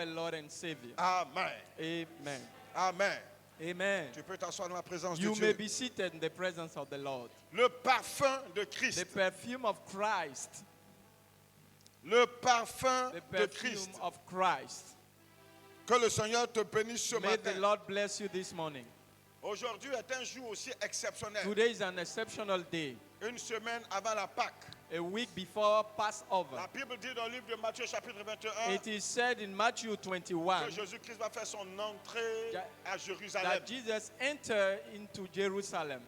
our Lord and Savior. Amen. Amen. Amen. Amen. Tu peux t'asseoir dans la présence de You Dieu. may be seated in the presence of the Lord. Le parfum de The Christ. perfume of Christ. Le parfum The de perfume Christ. of Christ. Que le Seigneur te bénisse ce May the matin. Lord bless you this morning. Aujourd'hui est un jour aussi exceptionnel. Today is an exceptional day. Une semaine avant la Pâque. A week before Passover. La Bible dit dans le livre de Matthieu chapitre 21 It is said in Matthew 21 que Jésus-Christ va faire son entrée à Jérusalem. that Jesus entered into Jerusalem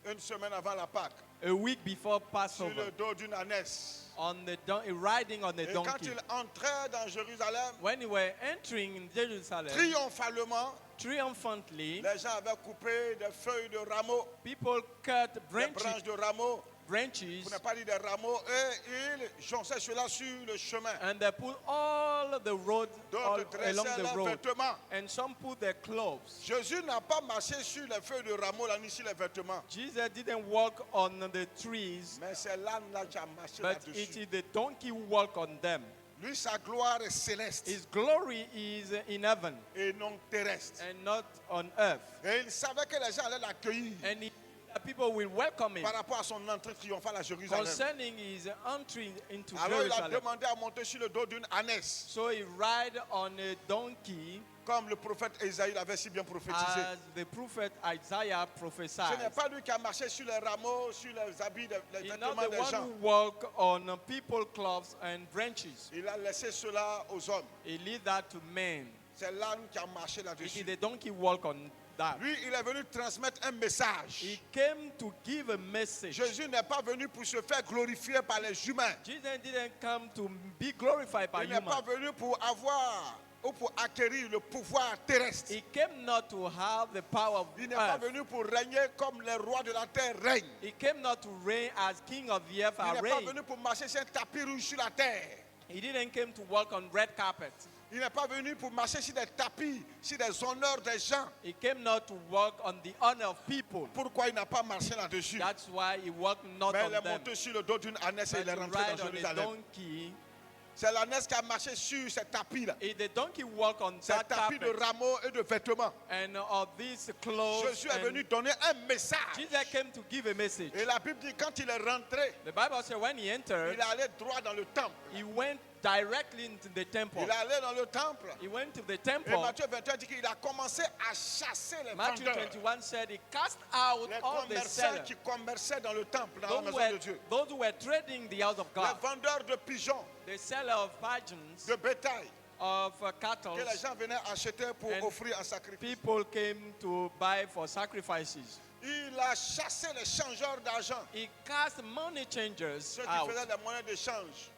Une semaine avant la Pâque. a week before Sur Passover le dos d'une ânesse. on the riding on a Et quand donkey. il entrait dans Jérusalem, When he were entering in Jerusalem, triomphalement, triumphantly, les gens avaient coupé des feuilles de rameaux, people cut des branches branches de rameaux, branches pour ne pas dire des rameaux, et ils jonchaient cela sur le chemin. and they put all the road all D'autres along dressaient the leurs road, vêtements. and some put their clothes. Jésus n'a pas marché sur les feuilles de rameaux, là, ni sur les vêtements. Jesus didn't walk on the trees, Mais c'est l'âne là qui a marché but it là-dessus. is the donkey who walk on them. Lui, sa gloire est céleste His glory is in heaven et non terrestre. and not on earth. Et il savait que les gens allaient l'accueillir And people will welcome him par rapport à son entrée triomphale à Jérusalem. concerning his entry into Alors il a Jerusalem. demandé à monter sur le dos d'une ânesse, So he ride on a donkey comme le prophète Isaïe l'avait si bien prophétisé. as the prophet Isaiah Ce prophesied. n'est pas lui qui a marché sur les rameaux, sur les habits, les He's not vêtements the des one gens. who walk on people clothes and branches. Il a laissé cela aux hommes. He leave that to men. C'est l'âne qui a marché It là-dessus. is the donkey walk on that. Lui, il est venu transmettre un message. He came to give a message. Jésus n'est pas venu pour se faire glorifier par les humains. Jesus didn't come to be glorified by Il n'est pas humans. venu pour avoir ou pour acquérir le pouvoir terrestre. He came not to have the power of Il n'est pas earth. venu pour régner comme les rois de la terre règnent. He came not to reign as king of the earth Il are n'est pas reigned. venu pour marcher sur un tapis rouge sur la terre. He didn't come to walk on red carpet. Il n'est pas venu pour marcher sur des tapis, sur des honneurs des gens. He came not to walk on the honor of people. Pourquoi il n'a pas marché là-dessus? That's why he walked not Mais on il est them. monté sur le dos d'une ânesse et But il est to rentré ride dans on a Jérusalem. donkey. C'est l'ânesse qui a marché sur ces tapis-là. If the donkey walk on Ces that tapis de carpet rameaux et de vêtements. and of these clothes, Jésus est and venu donner un message. Jesus came to give a message. Et la Bible dit quand il est rentré, The Bible says when he entered, il est allé droit dans le temple. he went directly into the temple. Il est allé dans le temple. He went to the Et temple. Matthieu 21 dit qu'il a commencé à chasser les Matthew vendeurs, 21 said he cast out les all the commerçants sellers, qui commerçaient dans le temple, dans la those maison who, de Dieu. those who were trading the house of Les God, vendeurs de pigeons, the seller of pigeons, de bétail, of cattle, que les gens venaient acheter pour And offrir en sacrifice. people came to buy for sacrifices. Il a chassé les changeurs d'argent, He cast money changers ceux qui out, faisaient des monnaies d'échange.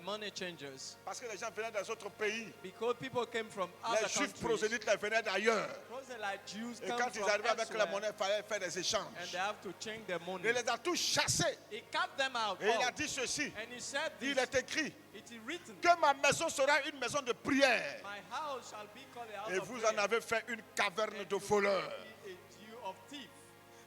money changers, Parce que les gens venaient des autres pays. because people came from Les other juifs countries. prosélytes les venaient d'ailleurs. Proselyte Jews Et come quand ils from arrivaient avec la elsewhere, monnaie, il fallait faire des and échanges. they have to change their money. Il les a tous chassés. He cut them out. Et il a all. dit ceci. And he said this, Il est écrit it is written, que ma maison sera une maison de prière. my house shall be called a house Et of vous prayer, en avez fait une caverne and de you voleurs. will be a dew of thieves.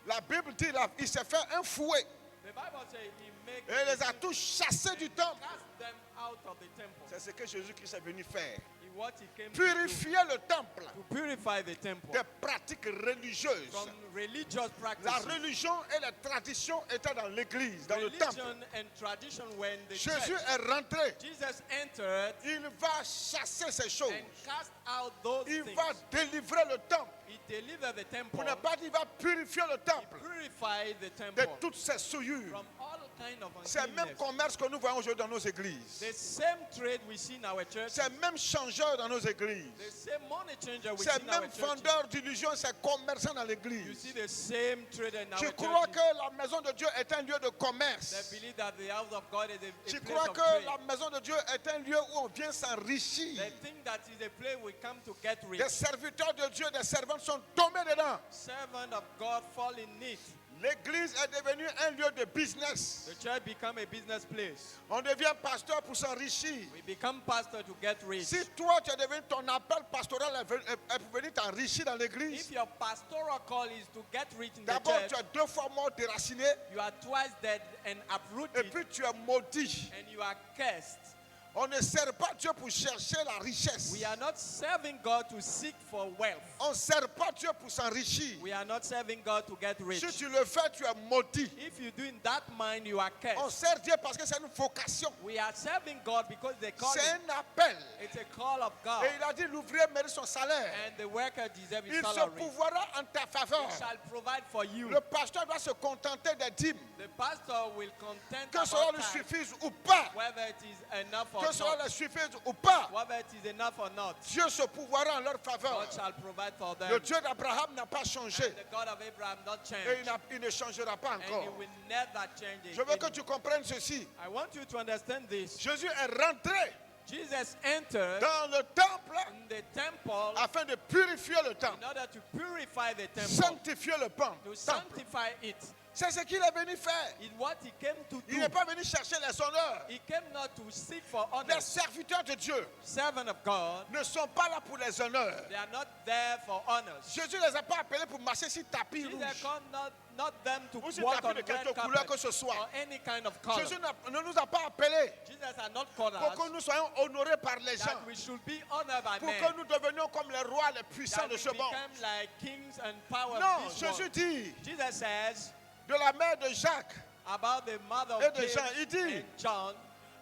La Bible dit là, il s'est fait un fouet. The Bible says he make Et il les a tous chassés du temple. cast them out of the temple. C'est ce que Jésus-Christ est venu faire. What he came Purifier le temple to purify the temple des pratiques religieuses. from religious La practices. religion et les traditions étaient dans l'église, dans le temple. Religion and tradition were in the Jésus church. est rentré. Jesus entered Il va chasser ces choses. and cast out those Il things. va délivrer le temple. He delivered the temple. Pour ne pas dire, il va purifier le He temple purified the de temple toutes ces souillures. from all kind of C'est le même uncleanness. commerce que nous voyons aujourd'hui dans nos églises. The same trade we see in our church. C'est le même changeur dans nos églises. The same money changer we C'est see le in our même church. vendeur d'illusions, c'est commerçant dans You l'église. see the same trade in our Tu church. crois que la maison de Dieu est un lieu de They commerce. believe that the house of God is a Tu place crois of que trade. la maison de Dieu est un lieu où on vient s'enrichir. They think that is a place we come to get rich. Des serviteurs de Dieu, des servantes sont tombés dedans. Servant of God fall in need. L'église est devenue un lieu de business. The church become a business place. On devient pasteur pour s'enrichir. We become pastor to get rich. Si toi tu es devenu, ton appel pastoral est pour venir t'enrichir dans l'église, If your pastoral call is to get rich in the d'abord church, tu es 2 fois mort déraciné you are twice dead and et uprooted, puis tu es maudit. and you are cursed. On ne sert pas Dieu pour chercher la richesse. We are not serving God to seek for wealth. On ne sert pas Dieu pour s'enrichir. We are not serving God to get rich. Si tu le fais, tu es maudit. If you do in that mind, you are On cursed. sert Dieu parce que c'est une vocation. We are serving God because they call C'est it. un appel. It's a call of God. Et il a dit l'ouvrier mérite son salaire. And the worker deserves his Il se salary. pourvoira en ta faveur. He shall provide for you. Le pasteur doit se contenter des dîmes. The pastor will content Que cela about lui time, suffise ou pas. whether it is enough or Que cela not. lui suffise ou pas. Whether it is enough or not. Dieu se pourvoira en leur faveur. God shall provide for them. Le Dieu d'Abraham n'a pas changé. And the God of Abraham not Et change. il ne changera pas And he encore. will never change it. Je veux que tu comprennes ceci. I want you to understand this. Jésus est rentré Jesus entered dans le temple in the temple afin de purifier le temple, in order to purify the temple, sanctifier le temple. to sanctify it. C'est ce qu'il est venu faire. It's what he came to Il do. n'est pas venu chercher les honneurs. He came not to seek for Les honor. serviteurs de Dieu Servant of God, ne sont pas là pour les honneurs. they are not there for honors. Jésus ne les a pas appelés pour marcher sur tapis Jesus rouge called not them to ou sur walk tapis on de quelque red couleur carpet que ce soit. or any kind of color. Jésus ne nous a pas appelés Jesus has not called pour us que nous soyons honorés par les gens, that we should be honored by pour men, que nous devenions comme les rois les puissants that de we ce monde. become like kings and power Non, of this Jésus world. dit Jesus says de la mère de Jacques, about the mother Et of de James Jean, il dit, and John,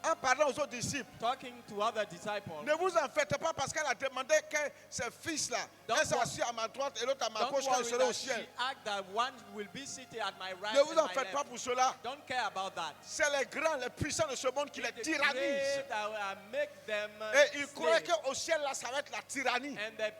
en parlant aux autres disciples, talking to other disciples. ne vous en faites pas parce qu'elle a demandé que ses fils-là, Don't un s'assit à ma droite et l'autre à ma Don't gauche quand je worry serai au that she ciel. asked that one will be seated at my right Ne vous and en my faites pas left. pour cela. Don't care about that. C'est les grands, les puissants de ce monde qui les It's the tyrannisent. great that will make them Et ils croient slaves. qu'au ciel, là, ça va être la tyrannie. And they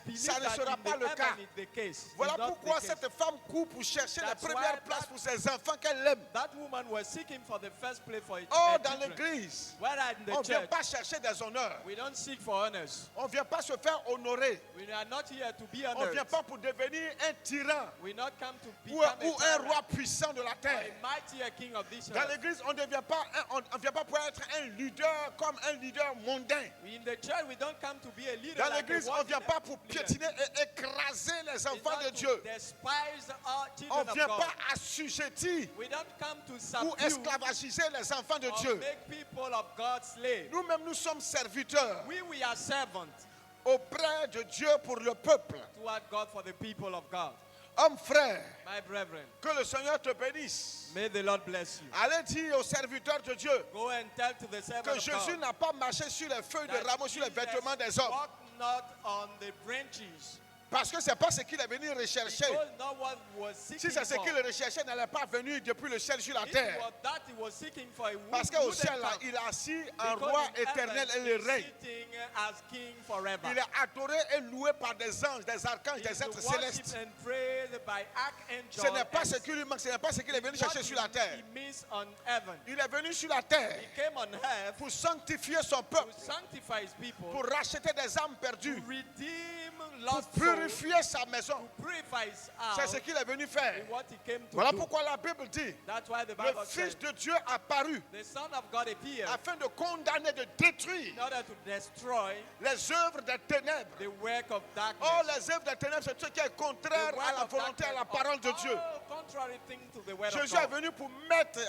believe Ça ne that sera in pas the le cas. heaven is the case. It's Voilà not pourquoi the case. cette femme court pour chercher la That's première why place that- pour ses enfants qu'elle aime. That woman was seeking for the first place for it. Or, dans l'église, Whereas in the on ne vient church, pas chercher des honneurs. we don't seek for honors. On ne vient pas se faire honorer. We are not here to be On ne honored. vient pas pour devenir un tyran We not come to ou become ou a un tyrant roi puissant de la or terre. a mightier king of this Dans earth. l'église, on ne vient pas, on vient pas pour être un leader comme un leader mondain. In the church, we don't come to be a leader. Dans like a l'église, on ne worldly vient pas pour leader. piétiner et écraser les It's enfants not de to Dieu. despise all On children ne of vient God. pas assujettir We don't come to ou subdue esclavagiser les enfants de or Dieu. make people of God slaves. Nous-mêmes, nous sommes serviteurs We are servants auprès de Dieu pour le peuple. toward God for the people of God. Hommes, frères, My brethren, que le Seigneur te bénisse. may the Lord bless you. Allez dire aux serviteurs de Dieu Go and tell to the servant que of Jésus God n'a pas marché sur les feuilles de that rameaux, sur les Jesus vêtements des hommes. walked not on the branches. Parce que ce n'est pas ce qu'il est venu rechercher. Because not what he was seeking Si c'est ce for. qu'il recherchait, il n'allait pas venir depuis le ciel sur la If it terre. was that he was seeking for, he Parce wouldn't qu'au ciel, là, come. il est assis en Because roi in heaven, éternel et il he's règne. sitting as king forever. Il est adoré et loué par des anges, des archanges, des He's êtres worshipped célestes. and praised by archangels. Ce n'est pas and ce qui lui manque, ce n'est pas ce qu'il est venu chercher sur la terre. He missed on heaven. Il est venu sur la terre He came on earth pour sanctifier son to peuple, sanctify his people, pour racheter des âmes perdues, to redeem pour lost souls, purifier sa maison. to purify his C'est house. ce qu'il est venu faire. In what he came to Voilà do. pourquoi la Bible dit, That's why the le Bible Fils says de Dieu apparut the Son of God appeared afin de condamner, de détruire in order to destroy les œuvres des ténèbres. the work of darkness. Oh, les œuvres des ténèbres, c'est ce qui est The contraire work à la of volonté, à la darkness, parole de Dieu. all contrary things to the word Jésus of est God. venu pour mettre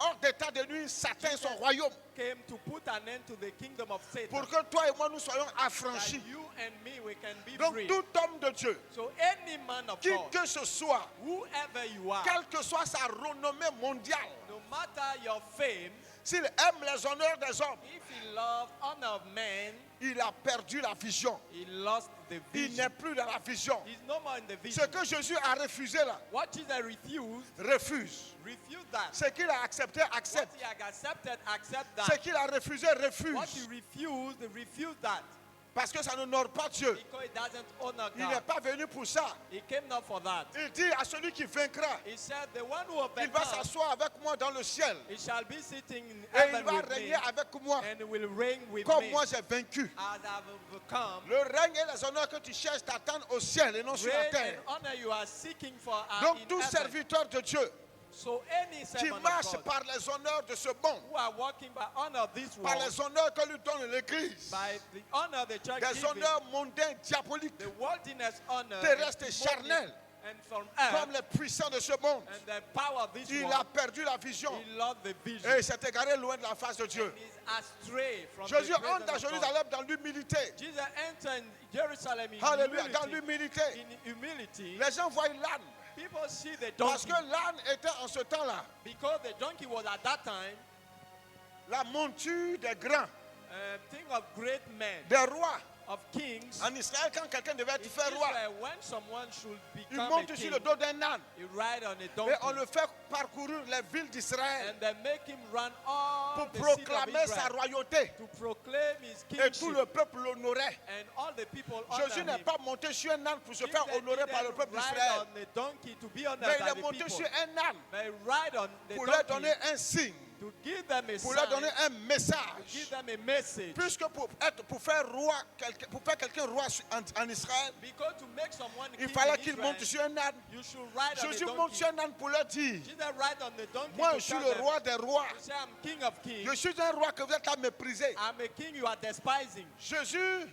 hors d'état de nuire Satan et son royaume. Came to put an end to the kingdom of Satan. Pour que toi et moi nous soyons That affranchis. you and me we can be Donc free. tout homme de Dieu, So any man of qui God, que ce soit, whoever you are, quelle que soit sa renommée mondiale, no matter your fame, s'il aime les honneurs des hommes, if he loves honor of men, il a perdu la vision. he lost the Il vision. n'est plus dans la vision. He's no more in the Ce vision. que Jésus a refusé là, What Jesus refused, refuse. refuse that. Ce qu'il a accepté, What accepte. he had accepted, accept Ce that. qu'il a refusé, What he refuse. refused, refuse that. Parce que ça n'honore pas Dieu. Because it doesn't honor Il n'est God. pas venu pour ça. He came not for that. Il dit à celui qui vaincra, He said, the one who il va overcomes, s'asseoir avec moi dans le ciel. he shall be sitting in Et il heaven va with me, régner avec moi and will reign with comme me moi j'ai vaincu. as I've overcome. Le règne et les honneurs que tu cherches t'attendent au ciel et non sur la Reign and terre. honor you are seeking for are Donc in tout heaven. serviteur de Dieu So any qui servant marche of God par les honneurs de ce monde, who are walking by honor of this par world, les honneurs que lui donne l'Église, by the honor the church des gives, honneurs mondains, diaboliques, the worldliness honor, terrestres et demonic, charnels, and from comme earth les puissants de ce monde. and the power of this Il world. a perdu la vision He lost the vision. et il s'est égaré loin de la face de Dieu. He is astray from Jésus the entre à presence of God. Jérusalem dans l'humilité. Jesus entered Jerusalem in Alléluia, humility. dans l'humilité. In humility, Les gens voient l'âne people see the parce donkey que l'âne était en ce temps-là because the donkey was at that time la monture des grands, a thing of great men, des rois. of kings. En Israël, quand quelqu'un devait être In fait roi, Israel, when someone should il become a monte king, sur le dos d'un âne he ride on a et donkey on le fait parcourir les villes d'Israël and they make him run all pour the city of proclamer sa Israel royauté. to proclaim his Et tout kingship, le peuple l'honorait. and all the people Jésus honor n'est him. pas monté sur un âne pour se Jesus faire honorer par le didn't peuple ride d'Israël. on a donkey to be honored Mais il by est the monté people. sur un âne They ride on the pour leur donkey donner un signe, to give them a pour leur sign, donner un to give message. them a message. Puisque pour faire roi, pour faire quelqu'un roi en Israël, Because to make someone il king fallait in qu'il Israel, monte sur un âne. you should ride on Jésus a monte donkey. sur un âne pour leur dire, Jesus ride on the donkey moi to je suis tell le them, roi des rois. to say, I'm king of kings. Je suis un roi que vous êtes à mépriser. I'm a king you are despising. Jésus,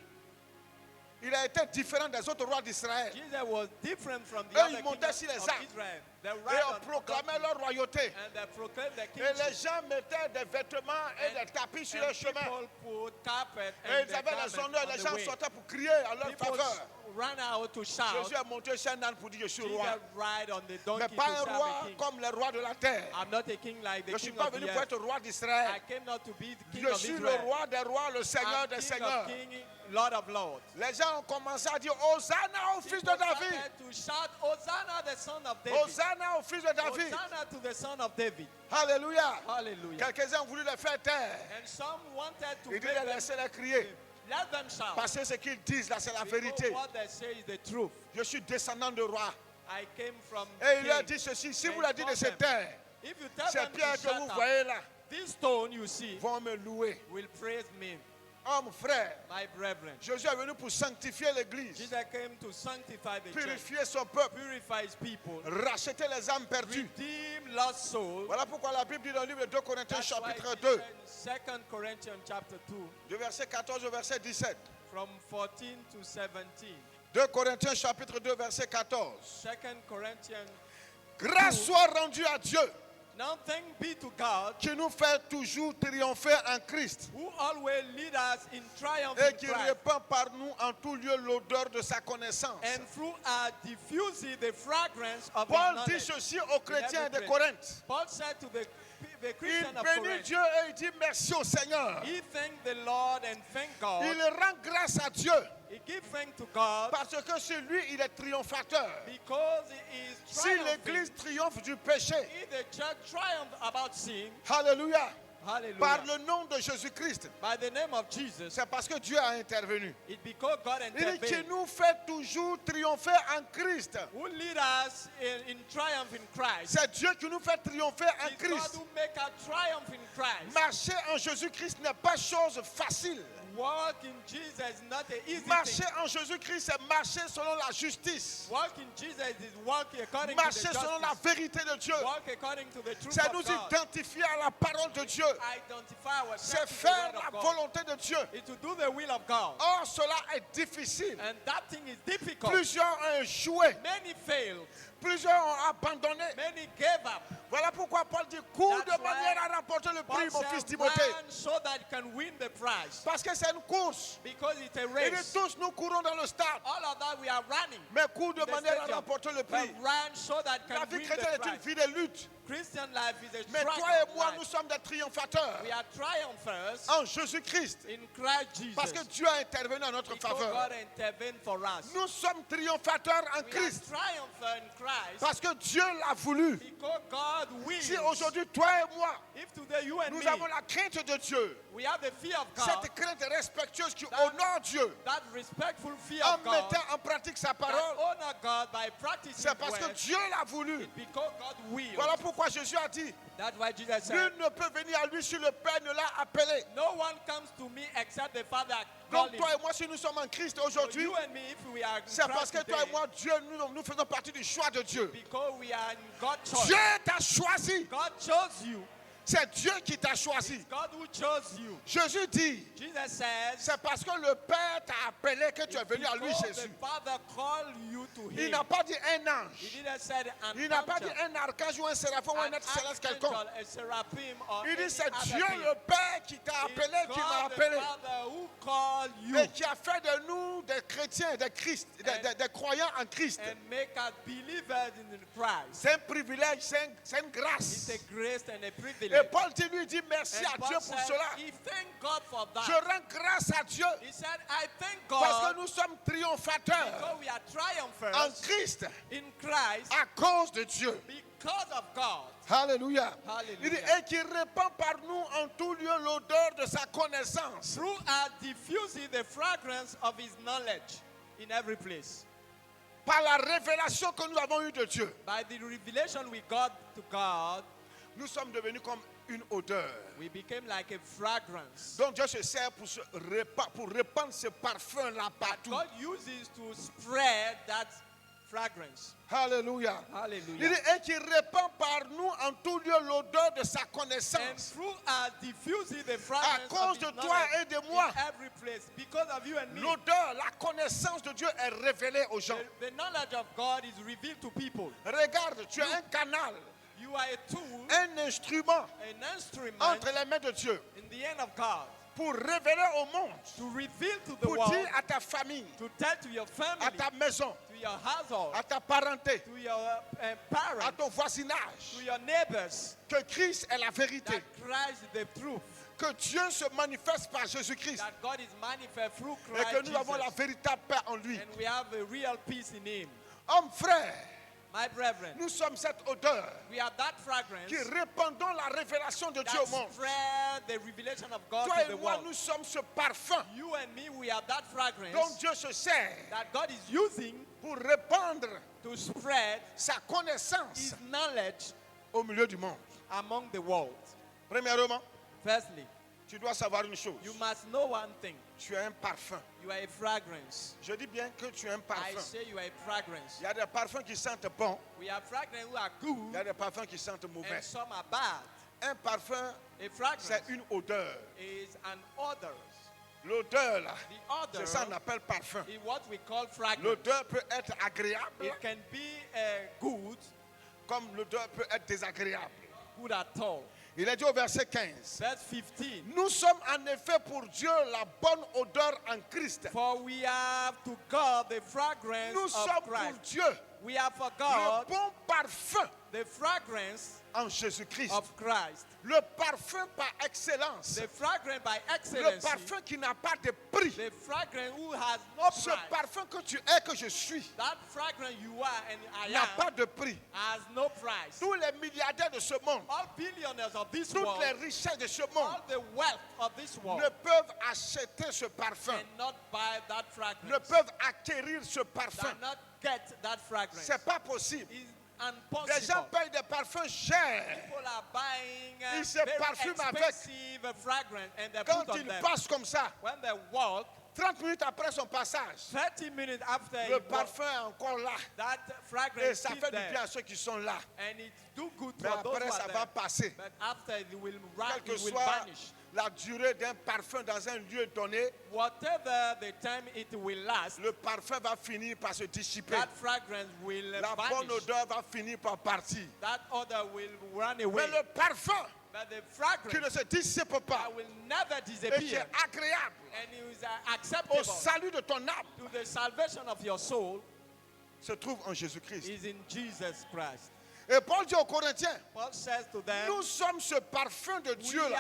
il a été différent des autres rois d'Israël. Jesus was different from the Eux, other ils montaient kings sur les of arbres. Israel. They Et ride on on proclamait donkey, leur royauté. and they proclaim the Et les kingship. gens mettaient des vêtements et des tapis sur And les chemins. people put carpet Et and ils the avaient les garment honneurs. on Les the gens way. sortaient pour crier à leur People faveur. ran out to shout. Jésus est monté sur un âne pour dire, je suis Jesus roi. ride on the Mais donkey to pas say, un I'm a roi king. comme les rois de la terre. I'm not a king like Je the ne suis king pas of venu the pour earth. être roi I d'Israël. came not to be the king Je of suis le Israel. roi des rois, le Seigneur I'm des king seigneurs. of king, Lord of lords. Les gens ont commencé à dire, Hosanna au fils de People David. started to shout, Hosanna, the son of David. Hosanna au fils de David. Hosanna to the son of David. Alléluia. Hallelujah. Quelques-uns ont voulu les faire taire. And some wanted to Il make dit de them, laisser-les crier. let them shout. Parce que ce qu'ils disent là, c'est la Because vérité. what they say is the truth. Je suis descendant de roi. I came from Et il leur king. dit ceci, si And vous leur dites de told se them, taire, If you tell ces them pierres to que shut vous up, voyez là this stone you see vont me louer. will praise me, Homme, frère, my brethren. Jésus est venu pour sanctifier l'église, Jesus came to sanctify the church, purifier son peuple, purify his people, racheter les âmes perdues. redeem lost souls. Voilà pourquoi la Bible dit dans le livre de 2 Corinthiens That's why chapitre it 2, said in 2 Corinthians chapter 2, du verset 14 au verset 17. from 14 to 17. 2 Corinthiens chapitre 2 verset 14. 2 Corinthians. Grâce soit rendue à Dieu Now thank be to God qui nous fait toujours triompher en Christ who always lead us in triumph et in qui Christ, répand par nous en tout lieu l'odeur de sa connaissance. and through our diffusing the fragrance of Paul his dit knowledge. ceci aux chrétiens de every Corinthe. Paul said to the Il Christian of bénit Corinth, Dieu et il dit merci au Seigneur. he thanked the Lord and thanked God. Il rend grâce à Dieu He give thanks to God parce que c'est lui, il est triomphateur. because he is Si triumphing. l'église triomphe du péché, If the church triumph about sin, alléluia, hallelujah, par le nom de Jésus-Christ, by the name of Jesus, c'est parce que Dieu a intervenu. it's because God Il dit qu'il intervened, nous fait toujours triompher en Christ. who lead us in triumph in Christ. C'est Dieu qui nous fait triompher en It's God Christ. who make us triumph in Christ. Marcher en Jésus-Christ n'est pas chose facile. Walk in Jesus is not an easy Marcher thing. en Jésus-Christ, c'est marcher selon la justice. Walk in Jesus is walking according to the Marcher selon la justice. vérité de Dieu. Walk according to the truth C'est of nous God. identifier à la parole de Dieu. Identify ourselves C'est with the faire word la of God. volonté de Dieu. It's to do the will of God. Or, cela est difficile. And that thing is difficult. Plusieurs ont échoué. Many failed. Plusieurs ont abandonné. Many gave up. Voilà pourquoi Paul dit cours That's de manière à remporter le Paul prix, mon said, fils Timothée. run so that you can win the prize. Parce que c'est une course. Because it's a Et race. tous nous courons dans le stade. All of that we are running. Mais cours de The manière à stadium. remporter le But prix. run so that you La can vie win the chrétienne est une prize. vie de lutte. Christian life is a Mais struggle. toi et moi, life. nous sommes des triomphateurs We are triumphers en Jésus-Christ. in Christ Jesus. Parce que Dieu a intervenu en notre Because faveur. God intervened for us. Nous sommes triomphateurs en We are Christ. triumphants in Christ Parce que Dieu l'a voulu. because God wills. Si aujourd'hui, toi et moi, If today you and nous me, avons la crainte de Dieu, we have the fear of God, cette crainte respectueuse qui honore Dieu that respectful fear en of God, mettant en pratique sa that parole, honor God by practicing c'est parce the que word, Dieu l'a voulu. it's because God wills. Voilà pourquoi Jésus a dit, That's why Jesus said, nul ne peut venir à lui si le Père ne l'a appelé. no one comes to me except the Father called Donc him. toi et moi, si nous sommes en Christ So aujourd'hui, you and me, if we are in c'est parce Christ que toi today, et moi, Dieu, nous faisons partie du choix de Dieu. because we are in God's choice. Dieu t'a choisi. God chose you. C'est Dieu qui t'a choisi. God who chose you. Jésus dit, Jesus says, c'est parce que le Père t'a appelé que tu es It's venu à lui, because Jésus. the Father called you to Il him. n'a pas dit un He ange. didn't say an Il n'a pas dit angel, un archange ou un séraphim ou un an être céleste quelconque. archangel, a seraphim, or Il any dit c'est other Dieu thing. le Père qui t'a It's appelé, qui m'a God the appelé. Father who called you Et qui a fait de nous des chrétiens, des Christ, des croyants en Christ. and make us believers in Christ. C'est un privilège, c'est une It's grâce. a grace and a Et privilege. Paul lui dit merci And à Paul Dieu pour said, cela. he thanked God for Je that. rends grâce à Dieu He said, I thank parce que God nous sommes triomphateurs because we are en triumphers Christ in Christ à cause de Dieu. because of God. Alléluia. Hallelujah. Il dit, et qui répand par nous en tout lieu l'odeur de sa connaissance. Through our diffusing the fragrance of his knowledge in every place. Par la révélation que nous avons eue de Dieu, By the revelation we got to God, nous sommes devenus comme une odeur. we became like a fragrance. Donc Dieu se sert pour répandre ce parfum-là partout. God uses to spread that fragrance. Alléluia. Il Hallelujah. dit, et qui répand par nous en tout lieu l'odeur de sa And connaissance. through our diffusing the fragrance cause of his de toi knowledge et de moi. in every place, because of you and me, L'odeur, la connaissance de Dieu est révélée aux gens. the knowledge of God is revealed to people. Regarde, tu es un canal, You are a tool, un instrument an instrument entre les mains de Dieu in the hand of God pour révéler au monde, to reveal to the pour world, dire à ta famille, to tell to your family, à ta maison, to your household, à ta parenté, to your à parents, ton voisinage, to your neighbors, que Christ est la vérité, that Christ is the truth, que Dieu se manifeste par Jésus-Christ that God is manifest through et Christ que nous avons la Jesus, véritable paix en lui. and we have a real peace in Him. Hommes, frères, My brethren, nous sommes cette odeur we are that fragrance qui répandons la révélation de Dieu that au monde. spread the revelation of God Toi to et the moi, world. nous sommes ce parfum You and me, we are that fragrance dont Dieu se sert that God is using pour répandre to spread sa connaissance His knowledge au milieu du monde. among the world. Premièrement, Firstly, tu dois savoir une chose. you must know one thing. Tu es un parfum. You are a fragrance. Je dis bien que tu es un I parfum. say you are a fragrance. Il y a des parfums qui sentent bon, We have fragrance who are il y good a des parfums qui sentent mauvais. and some are bad. Un parfum, A fragrance c'est une odeur. is an odor. L'odeur, là, The c'est ça qu'on odor appelle parfum. is what we call fragrance. L'odeur peut être agréable, It can be good, comme l'odeur peut être désagréable. good at all. Il est dit au verset 15. Verse 15. Nous sommes en effet pour Dieu la bonne odeur en Christ. For we have to God the fragrance Nous of sommes pour Christ. Dieu We have for le God bon parfum the fragrance en Jésus-Christ. of Christ. Le parfum par excellence. The fragrance by Le excellence. parfum qui n'a pas de prix. The fragrance who has no Ce price. parfum que tu es, que je suis, That fragrance you are and I n'a pas am de prix. has no price. Tous les milliardaires de ce monde, All billionaires of this toutes world, les richesses de ce monde all the wealth of this world ne peuvent acheter ce parfum, cannot buy that ne fragrance. peuvent acquérir ce parfum. Cannot get that fragrance. C'est pas possible. It's Les gens impossible. payent des parfums chers. People are buying Ils se very parfument avec. expensive fragrance and they Quand put on ils them. passent comme ça, When they walk, 30 minutes après son passage, 30 minutes after he le walk, parfum est encore là. that Et fragrance ça is fait du bien there. à ceux qui sont là. And it do good Mais for those après, who are ça there. va passer. But after it will, Quelle que it will soit vanish. la durée d'un parfum dans un lieu donné, Whatever the time it will last, le parfum va finir par se dissiper. that fragrance will La bonne vanish. odeur va finir par partir. That odor will run away. Mais le parfum But the qui ne fragrance se dissipe pas that will never et qui disappear est agréable and is au acceptable salut de ton âme to the salvation of your soul se trouve en Jésus-Christ. is in Jesus Christ. Et Paul dit aux Corinthiens, Paul says to them, nous sommes ce parfum de we Dieu là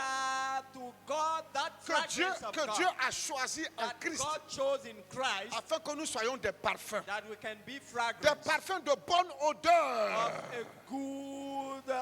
are to God that que Dieu, fragrance of que God Dieu a choisi en that Christ God chose in Christ afin que nous soyons des parfums. that we can be Des fragrance parfums de bonne odeur. of a good